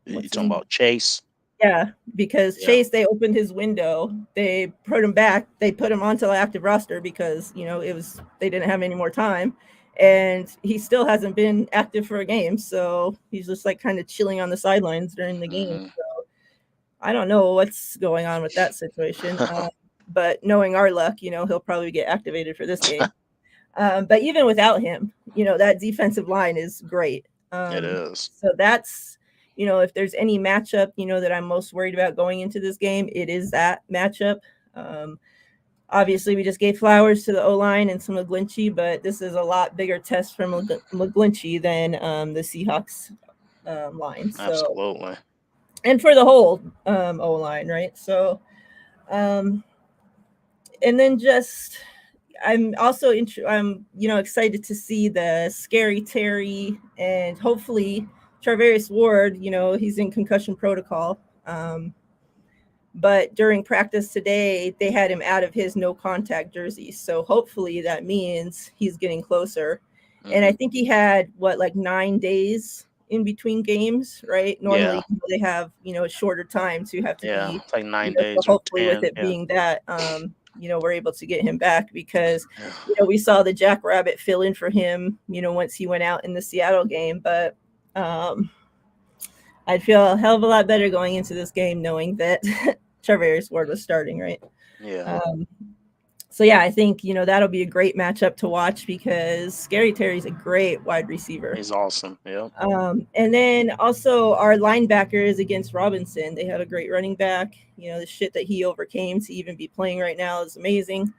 talking about Chase? Yeah, because Chase, they opened his window, they put him back, they put him onto the active roster because they didn't have any more time, and he still hasn't been active for a game, so he's just like kind of chilling on the sidelines during the game. So I don't know what's going on with that situation, but knowing our luck, he'll probably get activated for this game. But even without him, that defensive line is great. It is. So that's. If there's any matchup, that I'm most worried about going into this game, it is that matchup. Obviously, we just gave flowers to the O-line and some McGlinchey, but this is a lot bigger test for McGlinchey than the Seahawks line. So, absolutely. And for the whole O-line, right? So, and then just I'm also excited to see the scary Terry and hopefully Charvarius Ward, he's in concussion protocol. But during practice today, they had him out of his no contact jersey. So hopefully that means he's getting closer. And I Hmm. think he had like 9 days in between games, right? Yeah, Normally they have, a shorter time. So you have to yeah, be, it's like nine so days or hopefully with 10. it Yeah, being that, we're able to get him back because, yeah, we saw the Jackrabbit fill in for him, once he went out in the Seattle game. But um, I'd feel a hell of a lot better going into this game knowing that Charvarius Ward was starting, right? yeah. Um, so yeah, I think that'll be a great matchup to watch because Scary Terry's a great wide receiver. He's awesome. Yep. And then also our linebackers against Robinson, they have a great running back. The shit that he overcame to even be playing right now is amazing.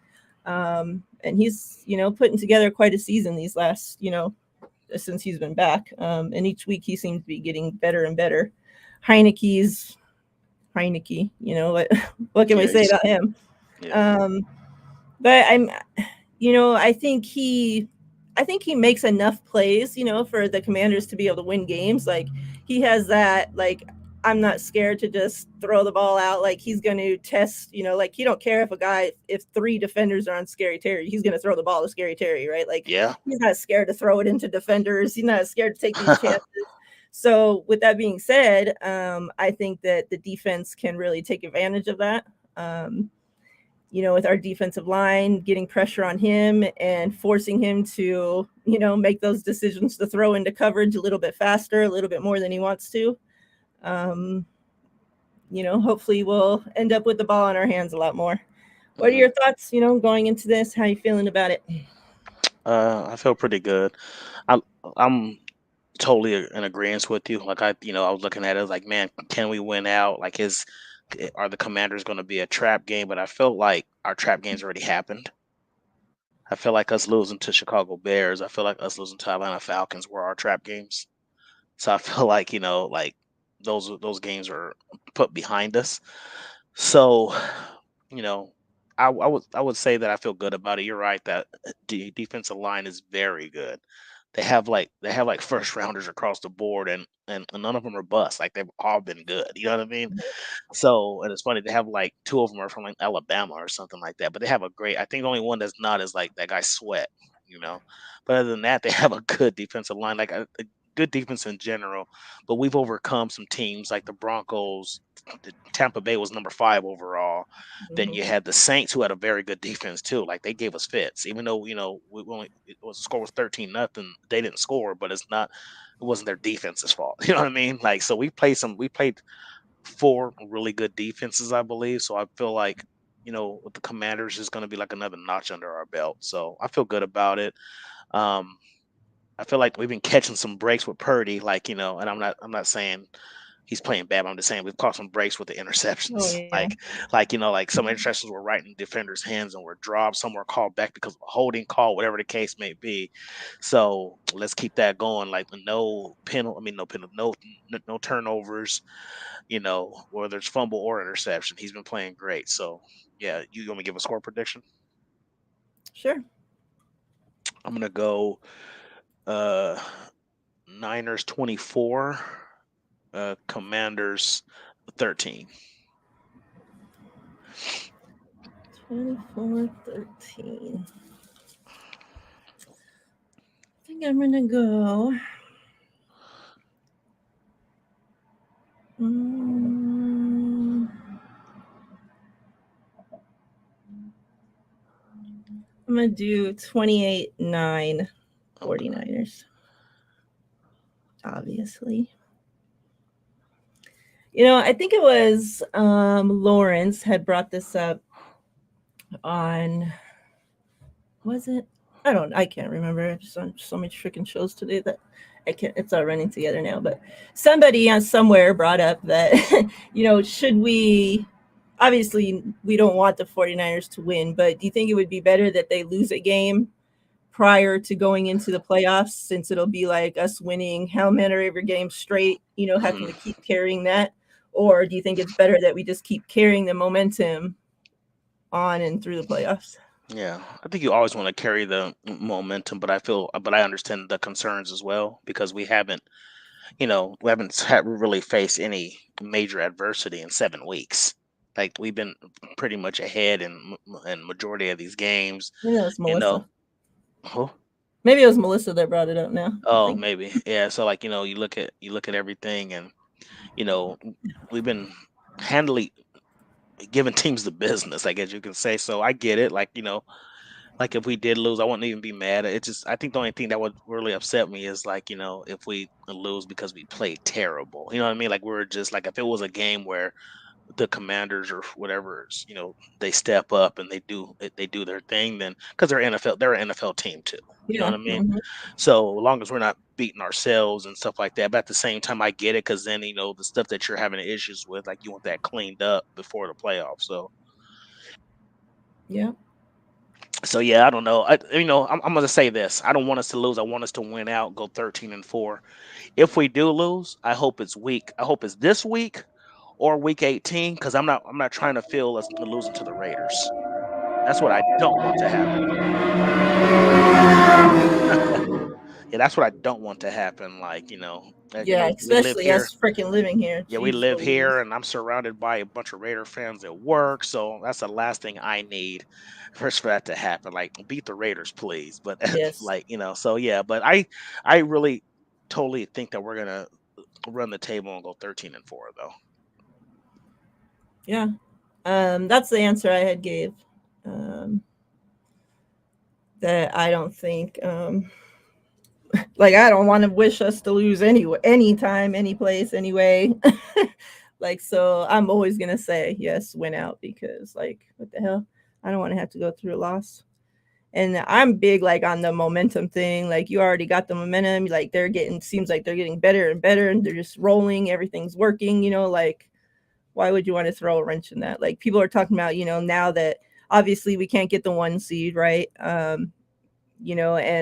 And he's putting together quite a season these last since he's been back. And each week he seems to be getting better and better. Heineke's Heineke, what can we Yeah, say he's about him? yeah. Um, but I think he makes enough plays, for the Commanders to be able to win games. Like he has that, like, I'm not scared to just throw the ball out. Like he's going to test, like he don't care if three defenders are on Scary Terry, he's going to throw the ball to Scary Terry, right? Like Yeah. he's not scared to throw it into defenders. He's not scared to take these chances. So with that being said, I think that the defense can really take advantage of that. With our defensive line, getting pressure on him and forcing him to, make those decisions to throw into coverage a little bit faster, a little bit more than he wants to. Um, hopefully we'll end up with the ball in our hands a lot more. What are Hmm. your thoughts, going into this? How you feeling about it? I feel pretty good. I'm I'm totally in agreement with you. Like I was looking at it like, man, can we win out? Like, are the Commanders going to be a trap game? But I felt like our trap games already happened. I feel like us losing to Chicago Bears. I feel like us losing to Atlanta Falcons were our trap games. So I feel like like those games are put behind us. So, you know, I would say that I feel good about it. You're right that the defensive line is very good. They have like first rounders across the board, and none of them are bust. Like they've all been good. You know what I mean? So, and it's funny they have like two of them are from like Alabama or something like that. But they have a great. I think the only one that's not is like that guy Sweat. You know, but other than that, they have a good defensive line, like a good defense in general. But we've overcome some teams like the Broncos. The Tampa Bay was number 5 overall. Then Mhm. you had the Saints, who had a very good defense too. Like they gave us fits, even though we only it was the score was 13-0. They didn't score, but it wasn't their defense's fault. You know what I mean? Like so, we played 4 really good defenses, I believe. So I feel like with the Commanders is going to be like another notch under our belt. So I feel good about it. Um, I feel like we've been catching some breaks with Purdy, like and I'm not saying he's playing bad. But I'm just saying we've caught some breaks with the Oh interceptions. yeah. Like some interceptions were right in defenders' hands and were dropped. Some were called back because of a holding call, whatever the case may be. So let's keep that going. Like no penalty, I mean no penalty, no turnovers. Whether it's fumble or interception, he's been playing great. So yeah, you want me to give a score prediction? Sure. I'm gonna go uh Niners 24, Commanders 13. 24-13. I think I'm gonna go. Mm, I'm gonna do 28-9 Okay. 49ers, obviously. I think it was Lawrence had brought this up on, was it? I can't remember. There's so many freaking shows today that I can't, it's all running together now. But somebody on somewhere brought up that, should we, obviously, we don't want the 49ers to win, but do you think it would be better that they lose a game prior to going into the playoffs, since it'll be like us winning how many of your games straight, having Mhm. to keep carrying that? Or do you think it's better that we just keep carrying the momentum on and through the playoffs? Yeah, I think you always want to carry the momentum, but I understand the concerns as well because we haven't really faced any major adversity in 7 weeks. Like we've been pretty much ahead in majority of these games. Maybe that was You know, Melissa. oh, Maybe it was Melissa that brought it up now. I oh think. maybe yeah. So like you look at everything, and you know we've been handily giving teams the business, I guess you can say. So I get it. Like like if we did lose, I wouldn't even be mad. It just I think the only thing that would really upset me is like if we lose because we played terrible. You know what I mean? Like we're just like if it was a game where the Commanders or whatever, they step up and they do their thing, then because they're an NFL team too. You know Yeah. what I mean? Hmm. So as long as we're not beating ourselves and stuff like that, but at the same time, I get it because then the stuff that you're having issues with, like you want that cleaned up before the playoffs. Yeah. So yeah, I don't know. I'm gonna say this: I don't want us to lose. I want us to win out, go 13-4. If we do lose, I hope it's week. I hope it's this week or week 18 because I'm not trying to feel us losing to the Raiders. That's what I don't want to happen. Yeah, that's what I don't want to happen. Like Yeah. we live Especially here. us freaking living here. Yeah, we Jeez live Louise. here, and I'm surrounded by a bunch of Raider fans at work. So that's the last thing I need for that to happen. Like, beat the Raiders, please. But Yes. like so yeah. But I really totally think that we're gonna run the table and go 13-4 though. Yeah. That's the answer I had gave. Um, that I don't think. Like I don't want to wish us to lose anywhere, anytime, any place, anyway. Like so, I'm always gonna say yes, win out because like what the hell, I don't want to have to go through a loss. And I'm big like on the momentum thing. Like you already got the momentum. Like seems like they're getting better and better, and they're just rolling. Everything's working. Like why would you want to throw a wrench in that? Like people are talking about now that obviously we can't get the 1 seed, right? And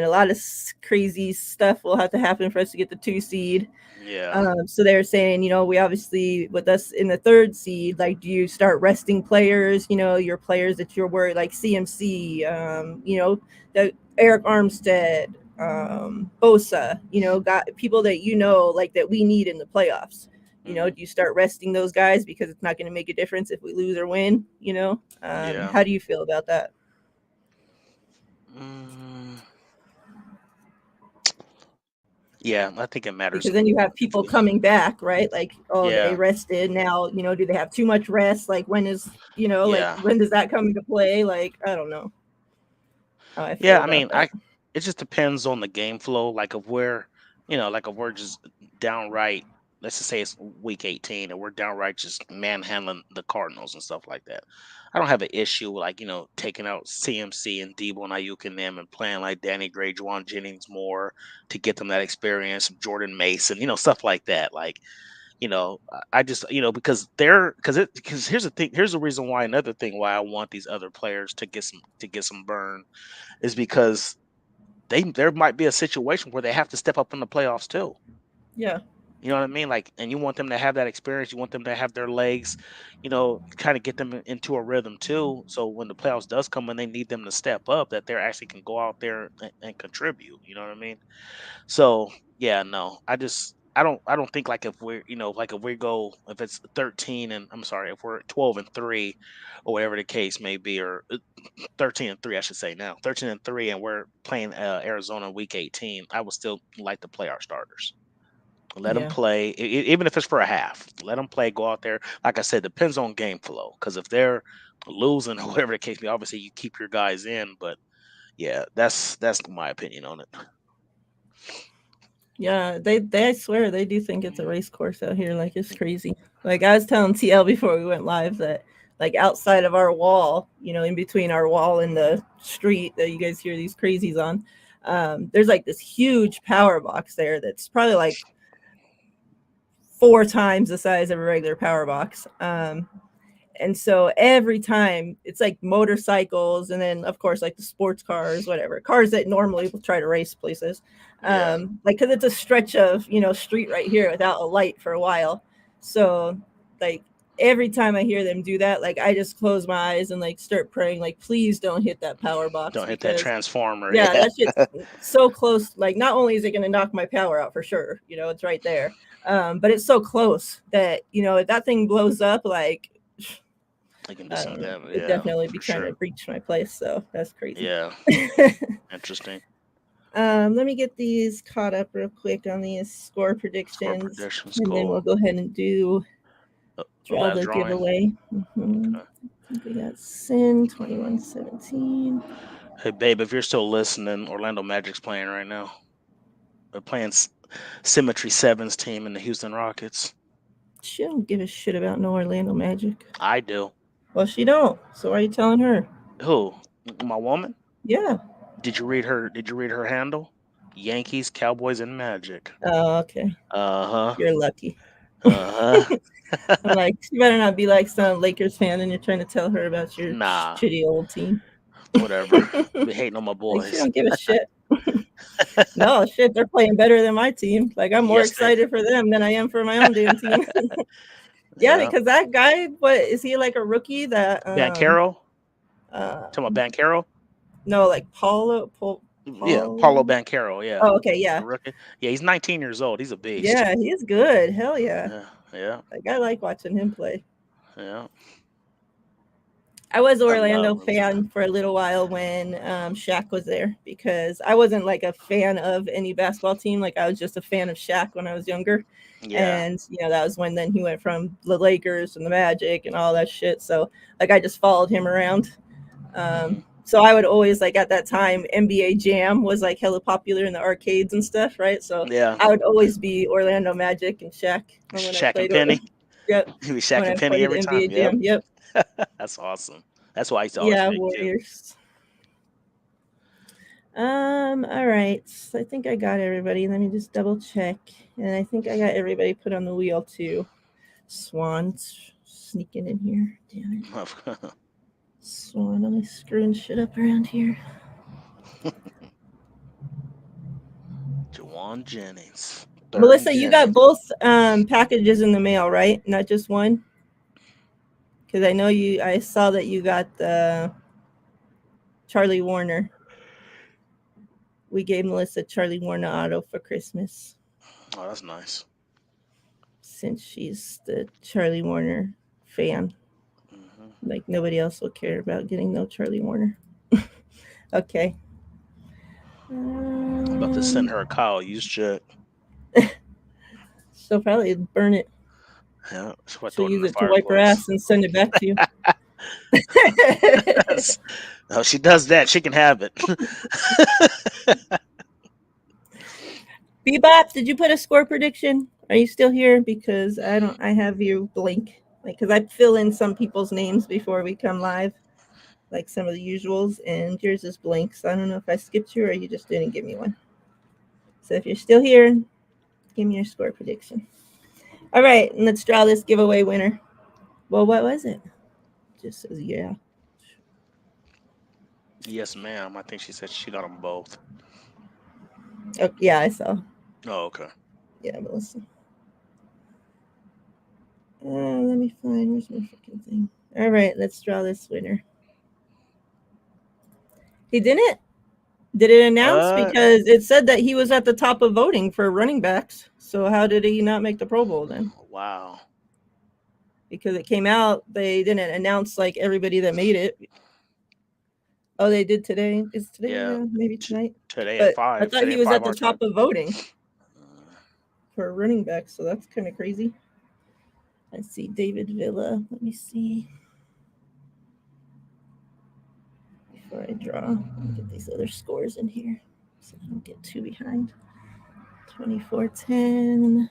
a lot of crazy stuff will have to happen for us to get the 2 seed. Yeah, So they're saying, we obviously with us in the 3rd seed, like, do you start resting players? Your players that you're worried, like CMC, the Eric Armstead, Bosa, got people that like that we need in the playoffs. mhm, Do you start resting those guys because it's not going to make a difference if we lose or win? yeah. How do you feel about that? Mm, yeah, I think it matters. Because then you have people coming back, right? Like, oh, they Yeah, rested. Now, do they have too much rest? Like, like yeah, when does that come into play? Like, I don't know how I feel yeah. I about mean, that. it just depends on the game flow. Like if we're just downright, let's just say it's week 18 and we're downright just manhandling the Cardinals and stuff like that. I don't have an issue with like, taking out CMC and Debo and Ayuk and them and playing like Danny Gray, Juwan Jennings more to get them that experience, Jordan Mason, stuff like that. Like, I just, because here's the thing, here's the reason why, another thing why I want these other players to get some burn is because there might be a situation where they have to step up in the playoffs too. Yeah, You know what I mean? Like, and you want them to have that experience. You want them to have their legs, kind of get them into a rhythm too. So when the playoffs does come, when they need them to step up, that they actually can go out there and contribute. You know what I mean? So yeah, no, I don't think like if we're like if we go if it's 13 and I'm sorry if we're 12-3 or whatever the case may be, or 13-3 I should say, now 13-3 and we're playing Arizona week 18, I would still like to play our starters. Let them yeah, play, even if it's for a half. Let them play. Go out there. Like I said, depends on game flow. Because if they're losing or whatever the case may be, obviously you keep your guys in. But yeah, that's my opinion on it. yeah. They I swear they do think it's a Mhm. race course out here. Like it's crazy. Like I was telling TL before we went live that like outside of our wall, in between our wall and the street that you guys hear these crazies on, there's like this huge power box there that's probably like 4 times the size of a regular power box. And so every time it's like motorcycles and then of course like the sports cars, whatever cars that normally will try to race places. Yeah. Like because it's a stretch of street right here without a light for a while. So like every time I hear them do that, like I just close my eyes and like start praying, like please don't hit that power box Don't hit that because transformer. yeah, Yeah. that shit's so close. Like, not only is it going to knock my power out for sure, it's right there. But it's so close that if that thing blows up, like, I can do I some of don't know. that. It'd Yeah, definitely be for trying sure. to breach my place, so that's crazy. Yeah, interesting. Let me get these caught up real quick on these score Score predictions, predictions, and then we'll cool. go ahead and do The draw last the drawing. giveaway. Okay. I think we got Sin 2117. Hey, babe, if you're still listening, Orlando Magic's playing right now. They're playing Symmetry 7's team in the Houston Rockets. She don't give a shit about no Orlando Magic. I do. Well, she don't. So why are you telling her? Who? My woman? Yeah. Did you read her handle? Yankees, Cowboys, and Magic. Oh, okay. Uh-huh. You're lucky. Uh-huh. I'm like, she better not be like some Lakers fan and you're trying to tell her about your Nah. shitty old team. Whatever. Be hating on my Like, she boys. don't give a shit. No, shit, they're playing better than my team. Like, I'm more Yes, they. excited for them than I am for my own damn team. Yeah, Yeah. because that guy, what is he, like a rookie that Bancaro? uh Talking about Bancaro? no, like Yeah, Paulo Bancaro, yeah. Oh, okay, yeah. The rookie. Yeah, he's 19 years old. He's a beast. Yeah, he's good. Hell yeah. Yeah. Like, I like watching him play. Yeah. I was an I Orlando love fan for a little while when Shaq was there, because I wasn't like a fan of any basketball team. Like, I was just a fan of Shaq when I was younger. Yeah. And, that was when then he went from the Lakers and the Magic and all that shit. So, like, I just followed him around. So I would always, like, at that time, NBA Jam was like hella popular in the arcades and stuff, right? So Yeah. I would always be Orlando Magic and Shaq when I Shaq played. and Penny. Yep. He was Shaq When I and Penny played every time. NBA Jam. Yep. That's awesome. That's why I used to always Yeah, pick too. Warriors. All right. So I think I got everybody. Let me just double check. And I think I got everybody put on the wheel too. Swan's sneaking in here. Damn it. Swan, I'm screwing shit up around here. Jawan Jennings. Melissa, you got both packages in the mail, right? Not just one? Because I know I saw that you got the Charlie Warner. We gave Melissa Charlie Warner auto for Christmas. Oh, that's nice. Since she's the Charlie Warner fan. Like, nobody else will care about getting no Charlie Warner. Okay. I'm about to send her a Kyle used check. She'll probably burn it. Yeah, she'll use it to wipe her ass and send it back to you. No, she does that. She can have it. Bebop, did you put a score prediction? Are you still here? Because I have you blank. Like, because I fill in some people's names before we come live, like some of the usuals, and yours is blank. So I don't know if I skipped you or you just didn't give me one. So if you're still here, give me your score prediction. All right, and let's draw this giveaway winner. Well, what was it? Just says yeah. Yes, ma'am. I think she said she got them both. Oh, yeah, I saw. Oh, okay. Yeah, Melissa. Let me find, where's my freaking thing? All right, let's draw this winner. He didn't? Did it announce? Because it said that he was at the top of voting for running backs. So how did he not make the Pro Bowl then? Wow. Because it came out, they didn't announce like everybody that made it. Oh, they did today. Is today? Yeah, maybe tonight. Today but at 5. I thought he was at the top of voting for running back, so that's kind of crazy. I see David Villa. Let me see. Before I draw, let me get these other scores in here so I don't get too behind. 24-10.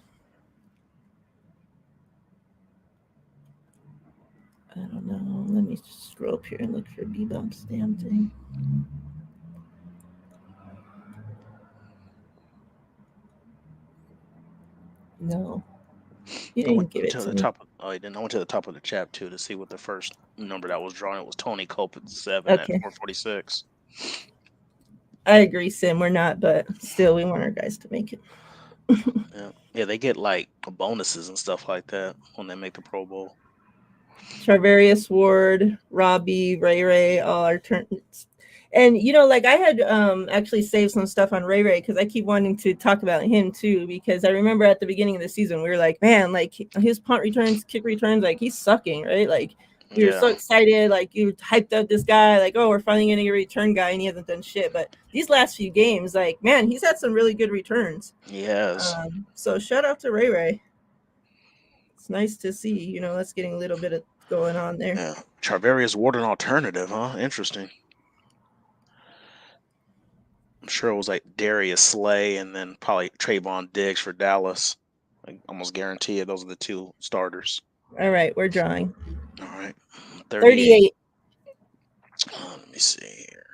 I don't know. Let me just scroll up here and look for Bebop's damn thing. No. You didn't give it to me. I didn't. I went to the top of the chat too to see what the first number that was drawn. It was Tony Cope at 7 at 446. I agree, Sim. We're not, but still, we want our guys to make it. Yeah, they get like bonuses and stuff like that when they make the Pro Bowl. Charvarius Ward, Robbie, Ray, all our turns. And, like I had actually saved some stuff on Ray because I keep wanting to talk about him too, because I remember at the beginning of the season, we were like, man, like his punt returns, kick returns, like he's sucking, right? Like We were so Yeah. excited, like you hyped up this guy, like, oh, we're finally gonna get a return guy, and he hasn't done shit. But these last few games, like, man, he's had some really good returns. Yes. So shout out to Ray Ray. It's nice to see, that's getting a little bit of going on there. Yeah. Charvarius Ward an alternative, huh? Interesting. I'm sure it was like Darius Slay and then probably Trayvon Diggs for Dallas. I almost guarantee it. Those are the two starters. All right, we're drawing. All right. 38. Let me see here.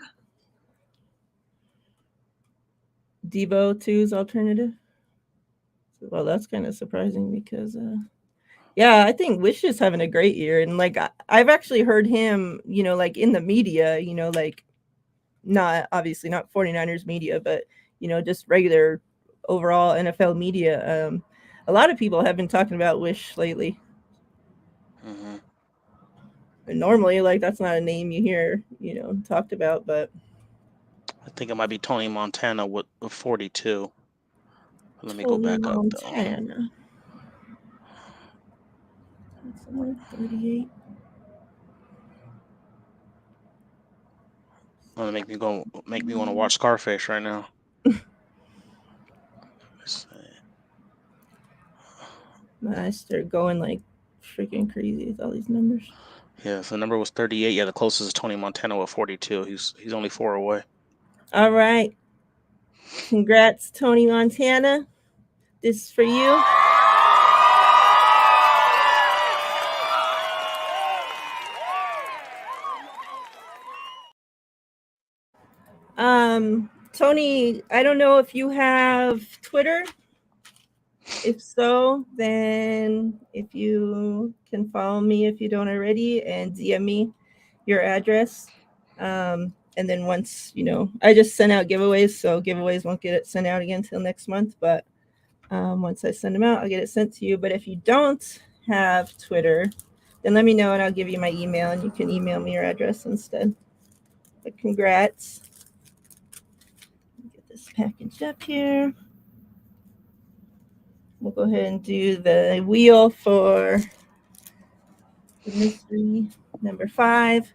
Debo 2's alternative. Well, that's kind of surprising because, yeah, I think Wish is having a great year. And, like, I've actually heard him, like in the media, like not obviously not 49ers media, but, just regular overall NFL media. A lot of people have been talking about Wish lately. Mm-hmm. And normally, like, that's not a name you hear, talked about, but I think it might be Tony Montana with 42. Let me go Tony back up though. Montana. That's 38. Make me want to watch Scarface right now. I start going like freaking crazy with all these numbers. Yeah, so the number was 38. Yeah, the closest is Tony Montana with 42. He's only 4 away. All right. Congrats, Tony Montana. This is for you. Tony, I don't know if you have Twitter. If so, then if you can follow me if you don't already and DM me your address. And then once, I just sent out giveaways, so giveaways won't get it sent out again until next month. But once I send them out, I'll get it sent to you. But if you don't have Twitter, then let me know and I'll give you my email and you can email me your address instead. But congrats. Get this package up here. We'll go ahead and do the wheel for the mystery number 5.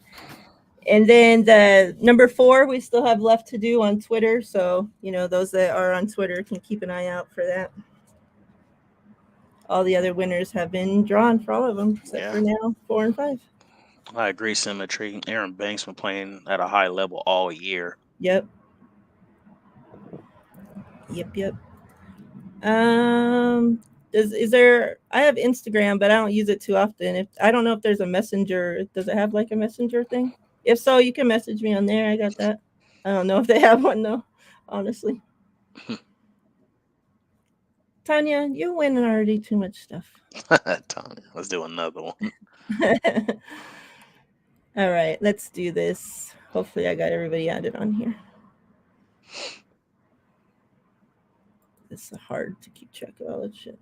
And then the number 4, we still have left to do on Twitter. So, those that are on Twitter can keep an eye out for that. All the other winners have been drawn for all of them, except for now 4 and 5. I agree, Symmetry. Aaron Banks been playing at a high level all year. Yep. Is there? I have Instagram, but I don't use it too often. I don't know if there's a messenger. Does it have like a messenger thing? If so, you can message me on there. I got that. I don't know if they have one though, honestly. Tanya, you're winning already too much stuff. Tanya, let's do another one. All right, let's do this. Hopefully I got everybody added on here. It's hard to keep track of all that shit.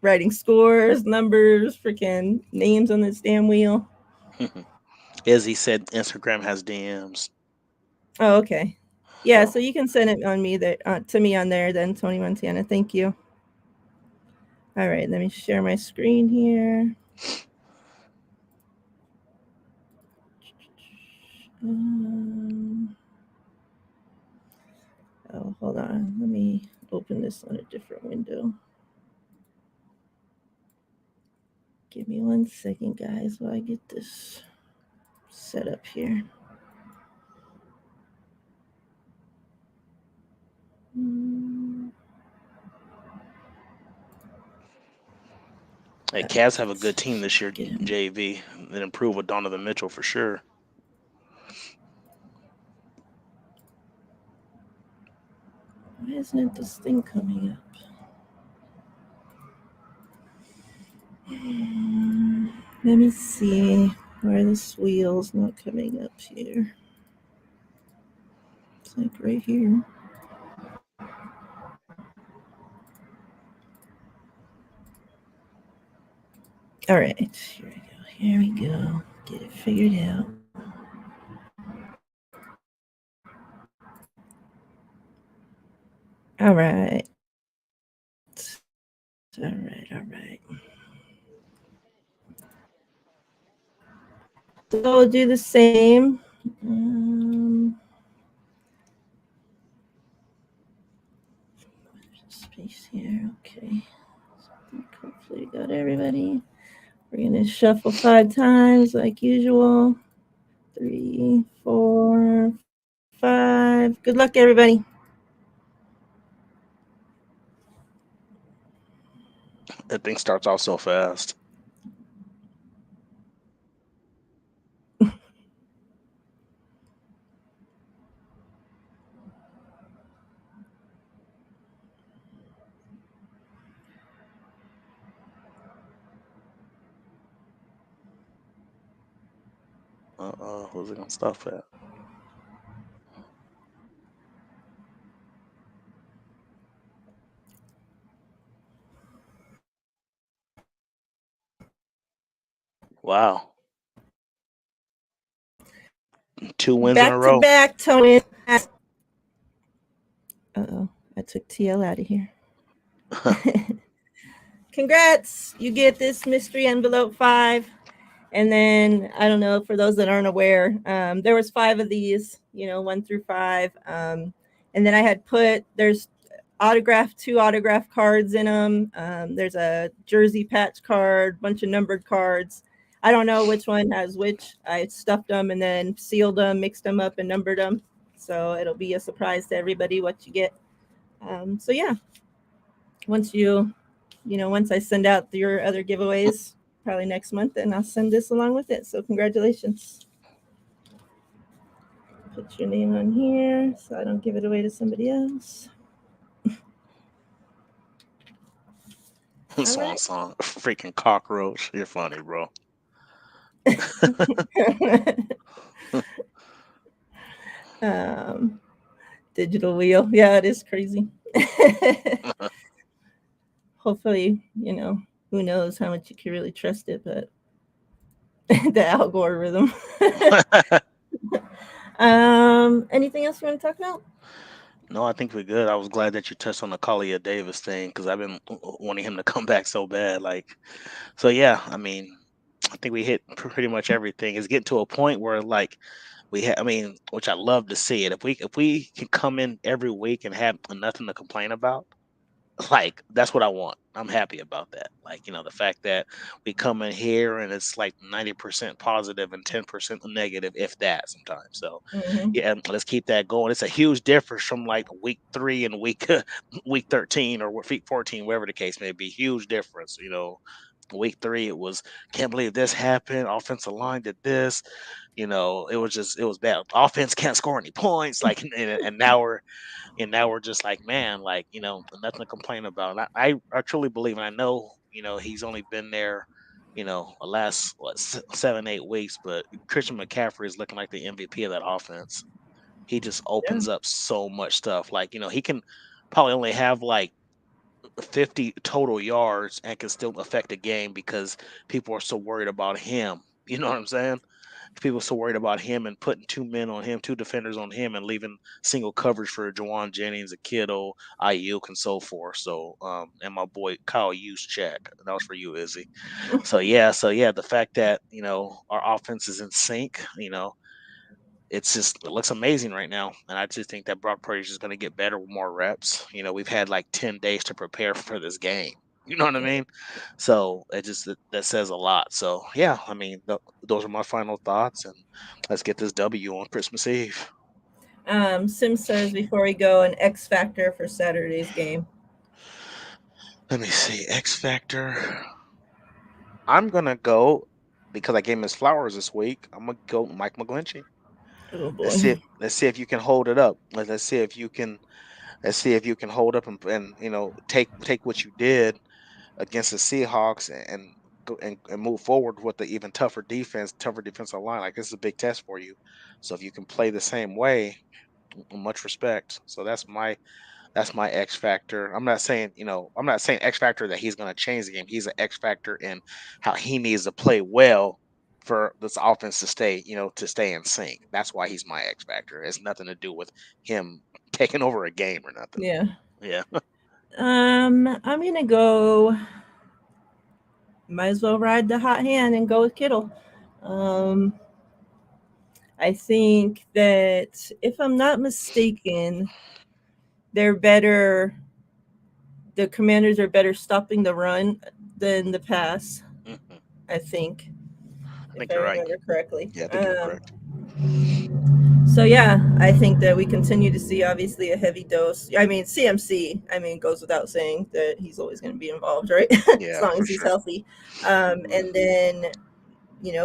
Writing scores, numbers, freaking names on this damn wheel. As he said, Instagram has DMs. Oh, okay. Yeah, so you can send it on me there to me on there then, Tony Montana. Thank you. All right, let me share my screen here. Oh, hold on. Let me open this on a different window. Give me 1 second, guys, while I get this set up here. Hey, Cavs have a good team this year, JV. They improve with Donovan Mitchell for sure. Why isn't this thing coming up? Let me see where this wheel's not coming up here. It's like right here. All right, here we go. Here we go. Get it figured out. All right. All right. So we'll do the same. Space here. Okay. Hopefully we got everybody. We're gonna shuffle 5 times like usual. 3, 4, 5. Good luck, everybody. That thing starts off so fast. Who's it gonna stop at? Wow. 2 wins in a Back to row. back, Tony. Uh-oh. I took TL out of here. Congrats. You get this mystery envelope 5. And then I don't know, for those that aren't aware, there was 5 of these, 1 through 5. And then I had there's 2 autograph cards in them. There's a jersey patch card, bunch of numbered cards. I don't know which one has which. I stuffed them and then sealed them, mixed them up, and numbered them. So it'll be a surprise to everybody what you get. So yeah, once once I send out your other giveaways, probably next month, and I'll send this along with it. So congratulations. Put your name on here so I don't give it away to somebody else. Swan song. Freaking cockroach. You're funny, bro. Digital wheel. Yeah, it is crazy. Hopefully, who knows how much you can really trust it, but the algorithm. Anything else you want to talk about? No, I think we're good. I was glad that you touched on the Kalia Davis thing because I've been wanting him to come back so bad. So yeah, I mean, I think we hit pretty much everything. It's getting to a point where I mean, which I love to see it. If we can come in every week and have nothing to complain about, that's what I want. I'm happy about that. The fact that we come in here and it's like 90% positive and 10% negative, if that sometimes. So yeah, let's keep that going. It's a huge difference from like week 3 and week 13 or week 14, wherever the case may be. Huge difference. Week 3 it was can't believe this happened. Offensive line did this. It was bad. Offense can't score any points. And now we're just like, man, nothing to complain about. And I truly believe, and I know, he's only been there, the last 7-8 weeks, but Christian McCaffrey is looking like the MVP of that offense. He just Yeah. opens up so much stuff. He can probably only have like 50 total yards and can still affect a game because people are so worried about him. You know what I'm saying? People are so worried about him and putting 2 men on him, 2 defenders on him, and leaving single coverage for Jawan Jennings, a Kittle, Ayuk, and so forth. So, and my boy Kyle Juszczyk, that was for you, Izzy. So yeah, the fact that our offense is in sync, it looks amazing right now, and I just think that Brock Purdy is just going to get better with more reps. We've had like 10 days to prepare for this game. You know what I mean? So that says a lot. So yeah, I mean those are my final thoughts, and let's get this W on Christmas Eve. Sim says before we go, an X factor for Saturday's game. Let me see, X Factor. I'm gonna go because I gave him his flowers this week. I'm gonna go Mike McGlinchey. Oh Let's boy. see. Let's see if you can hold it up. Let's see if you can. Let's see if you can hold up and take what you did against the Seahawks and go and move forward with the even tougher defensive line. Like this is a big test for you. So if you can play the same way, much respect. So that's my X factor. I'm not saying X factor that he's going to change the game. He's an X factor in how he needs to play well for this offense to stay in sync. That's why he's my X factor. It's nothing to do with him taking over a game or nothing. Yeah. Yeah. I'm gonna go. Might as well ride the hot hand and go with Kittle. I think that if I'm not mistaken, they're better. The Commanders are better stopping the run than the pass. Mhm. I think, I if think I you're right. remember correctly. Yeah, I think you're correct. So yeah, I think that we continue to see obviously a heavy dose. I mean, CMC. I mean, goes without saying that he's always going to be involved, right? As Yeah, long for as he's sure. healthy. And then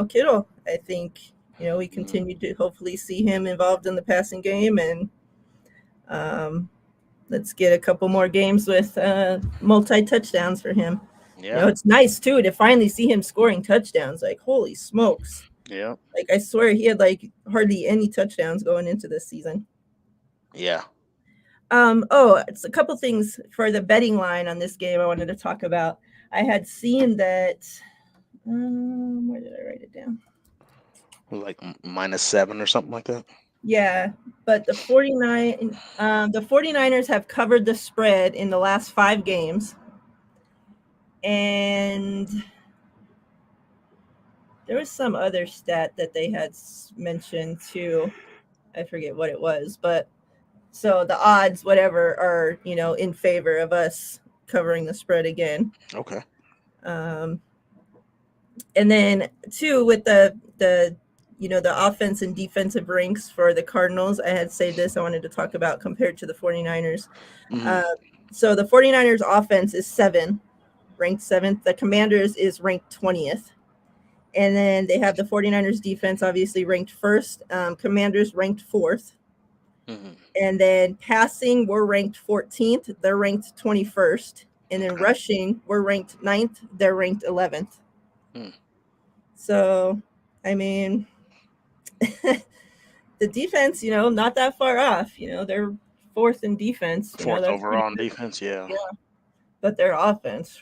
Kittle. I think we Mhm. continue to hopefully see him involved in the passing game, and um, let's get a couple more games with multi touchdowns for him. Yeah. It's nice too to finally see him scoring touchdowns. Like, holy smokes! Yeah. Like, I swear he had like hardly any touchdowns going into this season. Yeah. Oh, it's a couple things for the betting line on this game I wanted to talk about. I had seen that. Where did I write it down? Like -7 or something like that. Yeah, but the 49ers have covered the spread in the last 5 games. And there was some other stat that they had mentioned too. I forget what it was, but so the odds, whatever, are in favor of us covering the spread again. Okay. Um, and then two, with the offense and defensive ranks for the Cardinals, I had said this I wanted to talk about compared to the 49ers. Hmm. So the 49ers offense is ranked 7th. The Commanders is ranked 20th. And then they have the 49ers defense obviously ranked 1st. Commanders ranked 4th. Hmm. And then passing, we're ranked 14th. They're ranked 21st. And then Okay. rushing, we're ranked 9th. They're ranked 11th. Mm. So, I mean, the defense, not that far off. They're 4th in defense. Fourth That's pretty overall on good. defense. Yeah. Yeah. But their offense,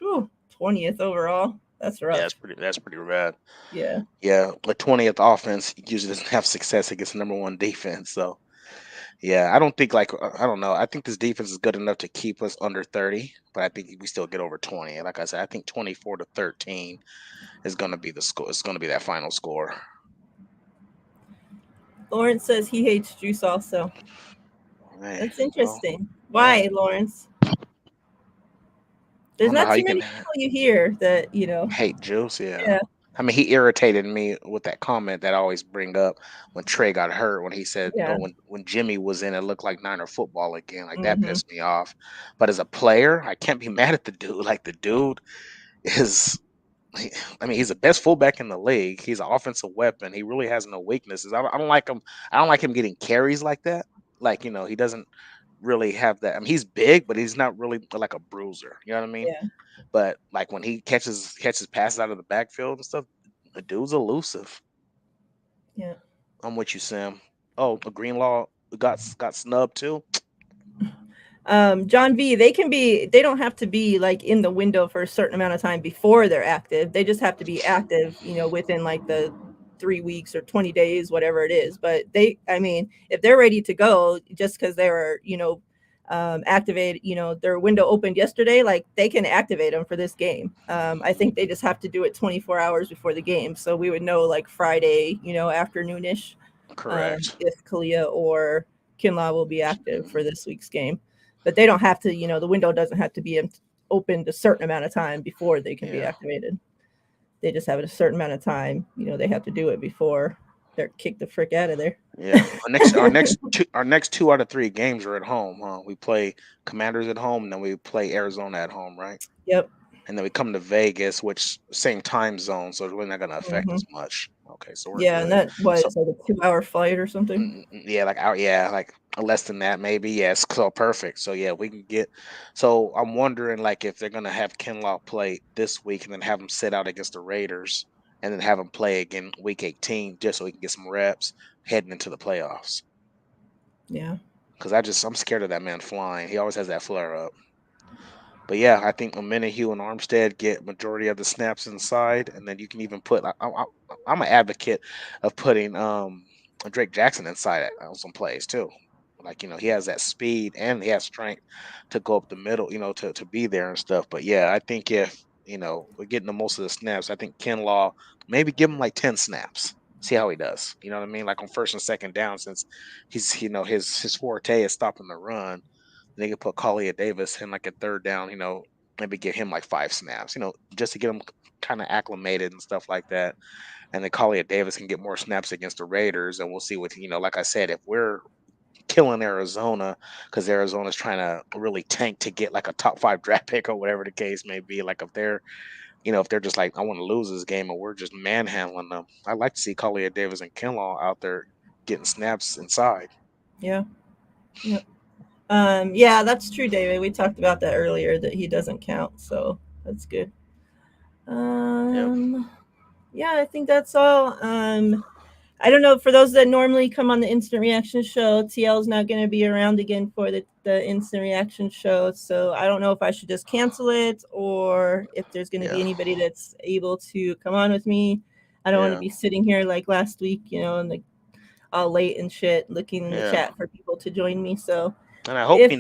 20th overall. That's Yeah, rough. that's pretty bad. Yeah. Yeah, the 20th offense usually doesn't have success against the number one defense. So yeah, I don't think I don't know. I think this defense is good enough to keep us under 30, but I think we still get over 20. And like I said, I think 24-13 is going to be the score. It's going to be that final score. Lawrence says he hates juice also. Hey, That's well, interesting. yeah. Why, Lawrence? I There's don't know not how too you many can people you hear that, hate Juice. Yeah. yeah, I mean, he irritated me with that comment that I always bring up when Trey got hurt, when he said, yeah. "Oh, when Jimmy was in, it looked like Niner football again." Like that Hmm. pissed me off. But as a player, I can't be mad at the dude. Like the dude is, I mean, he's the best fullback in the league. He's an offensive weapon. He really has no weaknesses. I don't like him. I don't like him getting carries like that. Like he doesn't really have that. I mean, he's big, but he's not really like a bruiser. You know what I mean? Yeah, But like when he catches passes out of the backfield and stuff, the dude's elusive. yeah. I'm with you, Sam. Oh, the Greenlaw got snubbed too. John V, they don't have to be like in the window for a certain amount of time before they're active. They just have to be active, within like the 3 weeks or 20 days, whatever it is. But I mean, if they're ready to go just because they were, activated, their window opened yesterday, like they can activate them for this game. I think they just have to do it 24 hours before the game. So we would know like Friday, afternoonish, Correct. if Kalia or Kinlaw will be active for this week's game. But they don't have to, the window doesn't have to be opened a certain amount of time before they can be Yeah. activated. They just have a certain amount of time, they have to do it before they're kicked the frick out of there. Yeah. Our next 2 out of 3 games are at home, huh? We play Commanders at home, and then we play Arizona at home, right? Yep. And then we come to Vegas, which same time zone, so it's really not gonna affect Hmm. us much. Okay, so we're Yeah, and good. that what So it's like a 2-hour flight or something. yeah, like less than that maybe. Yes, so perfect. So yeah, we can get. So I'm wondering like if they're gonna have Kinlaw play this week and then have him sit out against the Raiders and then have him play again week 18 just so he can get some reps heading into the playoffs. Yeah. Because I'm scared of that man flying. He always has that flare up. But yeah, I think Hugh and Armstead get majority of the snaps inside, and then you can even put. I'm an advocate of putting Drake Jackson inside on some plays too. Like he has that speed and he has strength to go up the middle, to be there and stuff. But yeah, I think if we're getting the most of the snaps, I think Kinlaw maybe give him like 10 snaps. See how he does. You know what I mean? Like on first and second down, since he's his forte is stopping the run. They could put Collier Davis in like a third down. Maybe get him like 5 snaps. Just to get him kind of acclimated and stuff like that. And then Collier Davis can get more snaps against the Raiders, and we'll see what like I said, if we're killing Arizona because Arizona's trying to really tank to get like a top 5 draft pick or whatever the case may be. Like if they're just like, I want to lose this game, and we're just manhandling them. I'd like to see Collier Davis and Kinlaw out there getting snaps inside. Yeah. Yep. Yeah, that's true, David. We talked about that earlier that he doesn't count, so that's good. Yep. Yeah, I think that's all. I don't know, for those that normally come on the instant reaction show, TL is not going to be around again for the instant reaction show. So I don't know if I should just cancel it or if there's going to be Yeah. anybody that's able to come on with me. I don't want to Yeah. be sitting here like last week, and all late and shit, looking in the Yeah. chat for people to join me. So And I hope, if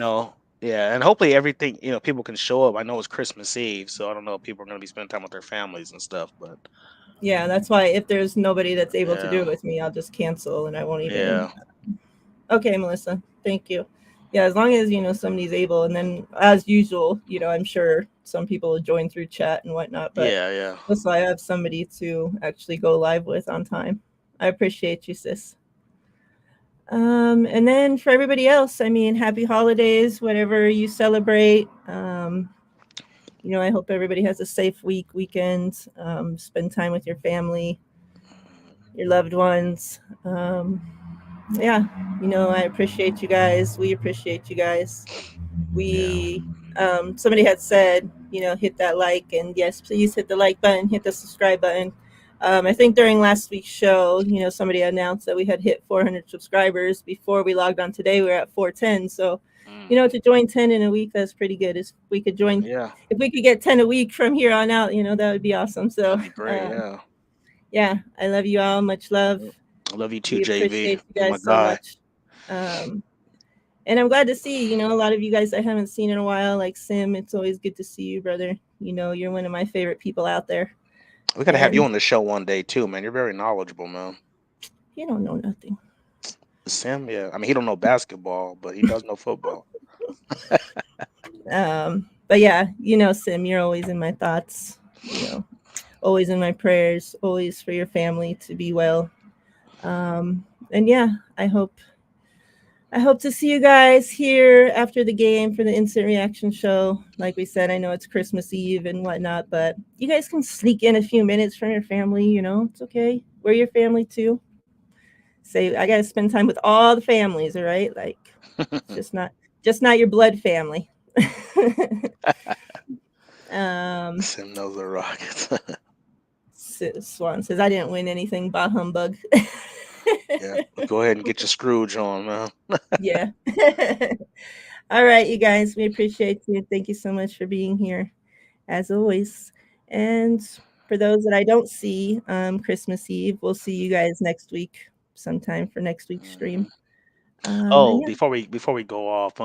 yeah, and hopefully everything, people can show up. I know it's Christmas Eve, so I don't know if people are going to be spending time with their families and stuff, but yeah, that's why if there's nobody that's able to do yeah. it with me, I'll just cancel and I won't even. Yeah. Okay, Melissa, thank you. Yeah, as long as somebody's able, and then as usual, I'm sure some people will join through chat and whatnot, but Yeah. Yeah. also I have somebody to actually go live with on time. I appreciate you, sis. And then for everybody else, I mean, happy holidays, whatever you celebrate. I hope everybody has a safe weekend. Spend time with your family, your loved ones. Yeah, I appreciate you guys. We appreciate you guys. Yeah. Somebody had said, hit that like, and yes, please hit the like button, hit the subscribe button. I think during last week's show, somebody announced that we had hit 400 subscribers before we logged on today. We were at 410. So, to join 10 in a week, that's pretty good. Yeah. If we could get 10 a week from here on out, that would be awesome. So, That'd be great. Yeah. yeah, I love you all. Much love. I love you too, We JV. appreciate you You're my guys so guy. much. And I'm glad to see, a lot of you guys I haven't seen in a while, like Sim. It's always good to see you, brother. You're one of my favorite people out there. We gotta have you And on the show one day too, man. You're very knowledgeable, man. you don't know nothing. Sam, yeah. I mean, he don't know basketball, but he does know football. But yeah, Sim, you're always in my thoughts, always in my prayers, always for your family to be well. And yeah, I hope to see you guys here after the game for the instant reaction show. Like we said, I know it's Christmas Eve and whatnot, but you guys can sneak in a few minutes from your family. It's okay. We're your family too. Say, I got to spend time with all the families. All right, like it's just not your blood family. Sam knows the Rockets. Swan says, I didn't win anything. Bah humbug. Yeah, go ahead and get your Scrooge on, man. Yeah. All right, you guys, we appreciate you. Thank you so much for being here, as always. And for those that I don't see, Christmas Eve, we'll see you guys next week, sometime for next week's stream. Oh, And yeah, before we go off,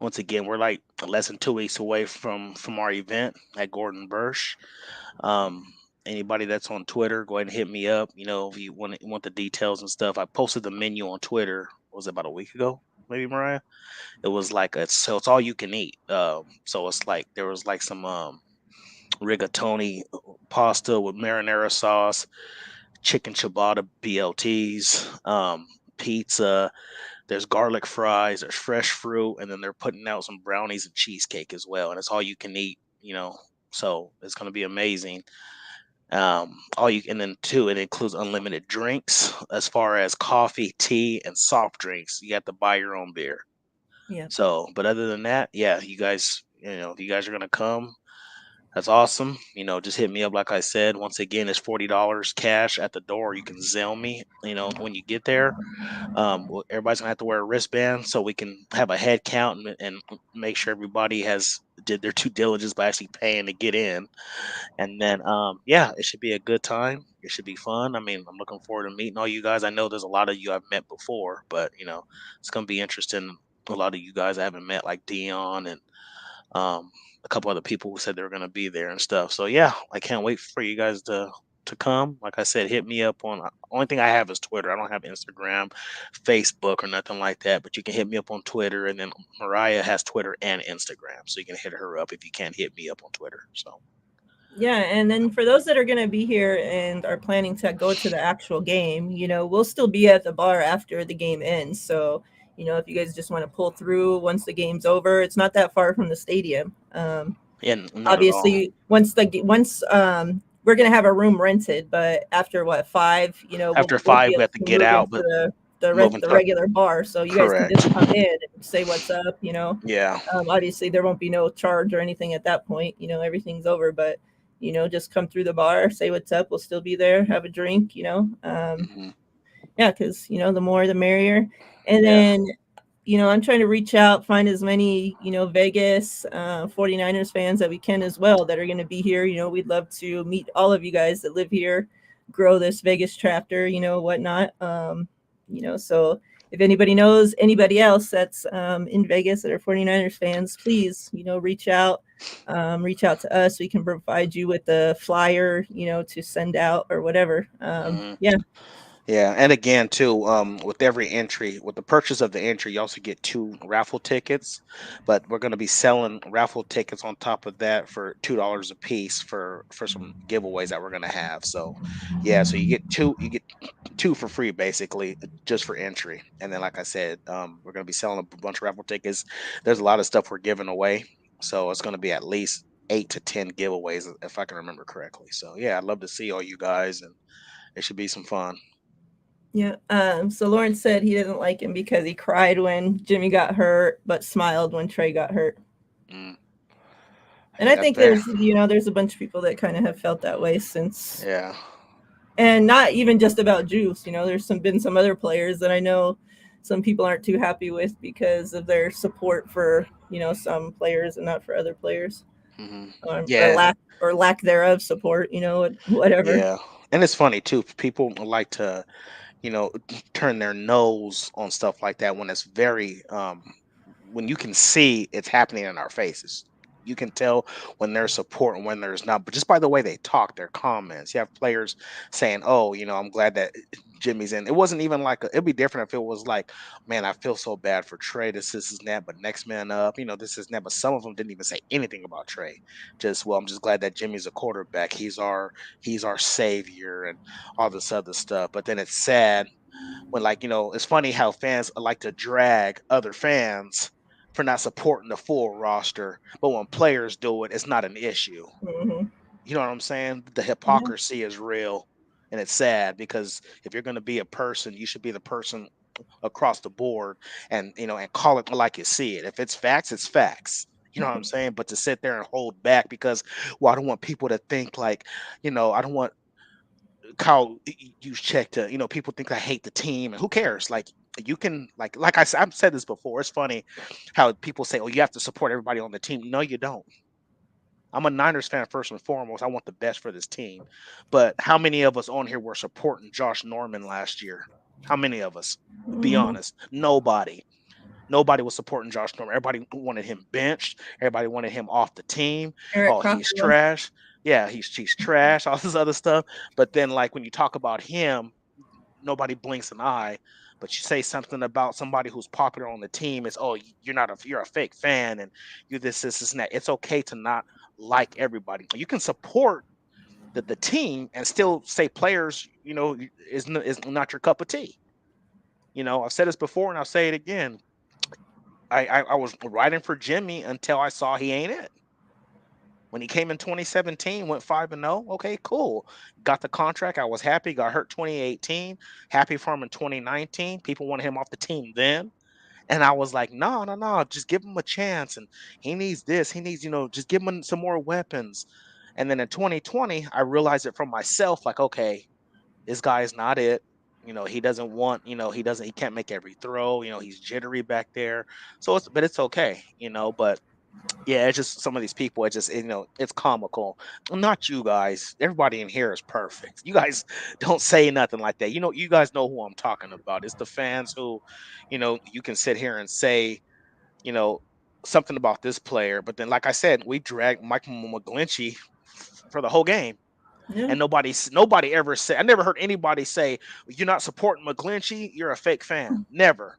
once again, we're like less than 2 weeks away from our event at Gordon Bursch. Um, Anybody that's on Twitter, go ahead and hit me up. If you want the details and stuff. I posted the menu on Twitter. Was it about a week ago? Maybe, Mariah. It was like so it's all you can eat. So it's like there was like some rigatoni pasta with marinara sauce, chicken ciabatta BLTs, pizza. There's garlic fries, there's fresh fruit, and then they're putting out some brownies and cheesecake as well. And it's all you can eat. So it's gonna be amazing. All you and then too, it includes unlimited drinks as far as coffee, tea, and soft drinks. You have to buy your own beer. yeah, So, but other than that, yeah, you guys, if you guys are gonna come, that's awesome. Just hit me up. Like I said, once again, it's $40 cash at the door. You can Zelle me. When you get there, everybody's gonna have to wear a wristband so we can have a head count and make sure everybody has did their due diligence by actually paying to get in. And then, yeah, it should be a good time. It should be fun. I mean, I'm looking forward to meeting all you guys. I know there's a lot of you I've met before, but it's gonna be interesting. A lot of you guys I haven't met, like Dion and a couple other people who said they were gonna be there and stuff. So yeah, I can't wait for you guys to to come, like I said, hit me up on. Only thing I have is Twitter. I don't have Instagram, Facebook, or nothing like that. But you can hit me up on Twitter, and then Miriah has Twitter and Instagram, so you can hit her up if you can't hit me up on Twitter. So. Yeah, and then for those that are going to be here and are planning to go to the actual game, we'll still be at the bar after the game ends. So, if you guys just want to pull through once the game's over, it's not that far from the stadium. Yeah, not at all. Obviously, once we're going to have a room rented, but after 5, After we'll 5, be we able have to to get move out, into but the move into regular bar. So you guys can correct. just come in and say what's up. Yeah. Obviously, there won't be no charge or anything at that point. Everything's over, but just come through the bar, say what's up. We'll still be there, have a drink. Mhm. Yeah, because the more the merrier. And Yeah. then I'm trying to reach out, find as many Vegas 49ers fans that we can as well that are going to be here. We'd love to meet all of you guys that live here, grow this Vegas chapter, whatnot. So if anybody knows anybody else that's in Vegas that are 49ers fans, please, reach out to us. We can provide you with a flyer, to send out or whatever. Mhm. Yeah. Yeah, and again too, with every entry, with the purchase of the entry, you also get 2 raffle tickets. But we're going to be selling raffle tickets on top of that for $2 a piece for some giveaways that we're going to have. So, yeah, so you get two for free basically, just for entry. And then, like I said, we're going to be selling a bunch of raffle tickets. There's a lot of stuff we're giving away, so it's going to be at least 8 to 10 giveaways if I can remember correctly. So, yeah, I'd love to see all you guys, and it should be some fun. Yeah. So Lawrence said he didn't like him because he cried when Jimmy got hurt, but smiled when Trey got hurt. Mm. And I think there's a bunch of people that kind of have felt that way since. Yeah. And not even just about Juice. There's been some other players that I know some people aren't too happy with because of their support for some players and not for other players, Hmm. or Yeah. lack thereof support. Whatever. Yeah. And it's funny too. People like to, you know, turn their nose on stuff like that when it's very when you can see it's happening in our faces. You can tell when there's support and when there's not, but just by the way they talk, their comments. You have players saying, "Oh, I'm glad that Jimmy's in." It wasn't even like it'd be different if it was like, "Man, I feel so bad for Trey. This is that, but next man up, this is that." But some of them didn't even say anything about Trey. Just, well, I'm just glad that Jimmy's a quarterback. He's our savior and all this other stuff. But then it's sad when, like, it's funny how fans like to drag other fans for not supporting the full roster, but when players do it, it's not an issue. Hmm. You know what I'm saying? The Yeah. hypocrisy is real, and it's sad because if you're going to be a person, you should be the person across the board, and and call it like you see it. If it's facts, it's facts. You know what I'm saying? But to sit there and hold back because, well, I don't want people to think like, I don't want Kyle use check to, people think I hate the team, and who cares? Like, you can, like I've said this before. It's funny how people say, "Oh, you have to support everybody on the team." No, you don't. I'm a Niners fan first and foremost. I want the best for this team. But how many of us on here were supporting Josh Norman last year? How many of us? Be Hmm. honest. Nobody. Nobody was supporting Josh Norman. Everybody wanted him benched. Everybody wanted him off the team. Eric Oh, Crocker he's was. trash. Yeah, he's trash. All this other stuff. But then, like, when you talk about him, nobody blinks an eye. But you say something about somebody who's popular on the team, it's, oh, you're a fake fan, and you this and that. It's okay to not like everybody. You can support the team and still say players, is not your cup of tea. I've said this before and I'll say it again. I was riding for Jimmy until I saw he ain't it. When he came in 2017, went 5-0. Okay, cool. Got the contract. I was happy. Got hurt 2018. Happy for him in 2019. People wanted him off the team then. And I was like, no, no, no. Just give him a chance. And he needs this. He needs, just give him some more weapons. And then in 2020, I realized it from myself, like, okay, this guy is not it. He doesn't want, he can't make every throw. He's jittery back there. But it's okay, but yeah, it's just some of these people. It's just, it's comical. Not you guys. Everybody in here is perfect. You guys don't say nothing like that. You guys know who I'm talking about. It's the fans who, you can sit here and say, you know, something about this player, but then, like I said, we dragged Michael McGlinchey for the whole game. Yeah. And nobody ever said. I never heard anybody say, "You're not supporting McGlinchey. You're a fake fan." Never.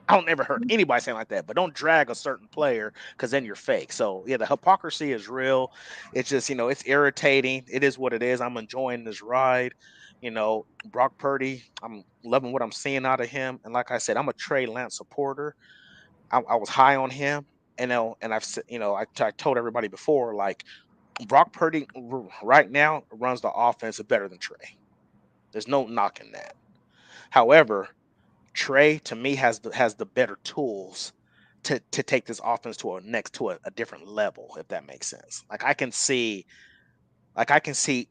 I don't ever heard anybody saying like that. But don't drag a certain player because then you're fake. So yeah, the hypocrisy is real. It's just it's irritating. It is what it is. I'm enjoying this ride. Brock Purdy. I'm loving what I'm seeing out of him. And like I said, I'm a Trey Lance supporter. I was high on him. And I've said, I told everybody before, like Brock Purdy right now runs the offense better than Trey. There's no knocking that. However, Trey to me has the better tools to take this offense to a different level, if that makes sense. Like I can see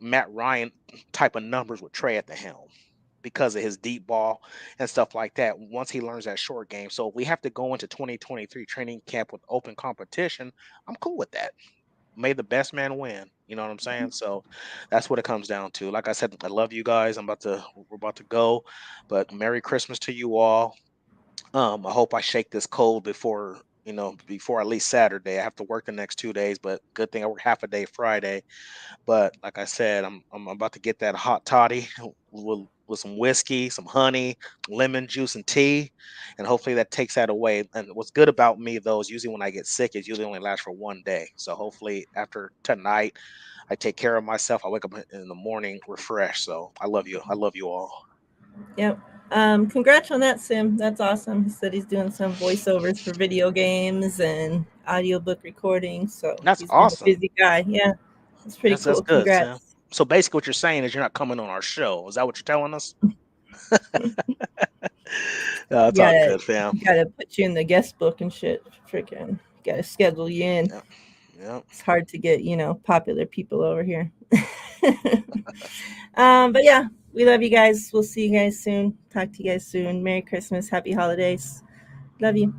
Matt Ryan type of numbers with Trey at the helm because of his deep ball and stuff like that once he learns that short game. So if we have to go into 2023 training camp with open competition, I'm cool with that. May the best man win. You know what I'm saying? So that's what it comes down to. Like I said, I love you guys. We're about to go, but Merry Christmas to you all. I hope I shake this cold before at least Saturday. I have to work the next 2 days, but good thing I work half a day Friday. But like I said, I'm about to get that hot toddy with some whiskey, some honey, lemon juice, and tea, and hopefully that takes that away. And what's good about me though is usually when I get sick, it usually only lasts for one day. So hopefully after tonight, I take care of myself. I wake up in the morning refreshed. So I love you. I love you all. Yep. Congrats on that, Sim. That's awesome. He said he's doing some voiceovers for video games and audiobook recordings. So That's he's been a awesome. busy guy. Yeah. It's pretty That's cool. good, Sam. Congrats. So basically, what you're saying is you're not coming on our show. Is that what you're telling us? That's all good, fam. Gotta put you in the guest book and shit. Freaking gotta schedule you in. Yep. Yep. It's hard to get, popular people over here. But yeah, we love you guys. We'll see you guys soon. Talk to you guys soon. Merry Christmas. Happy holidays. Love you.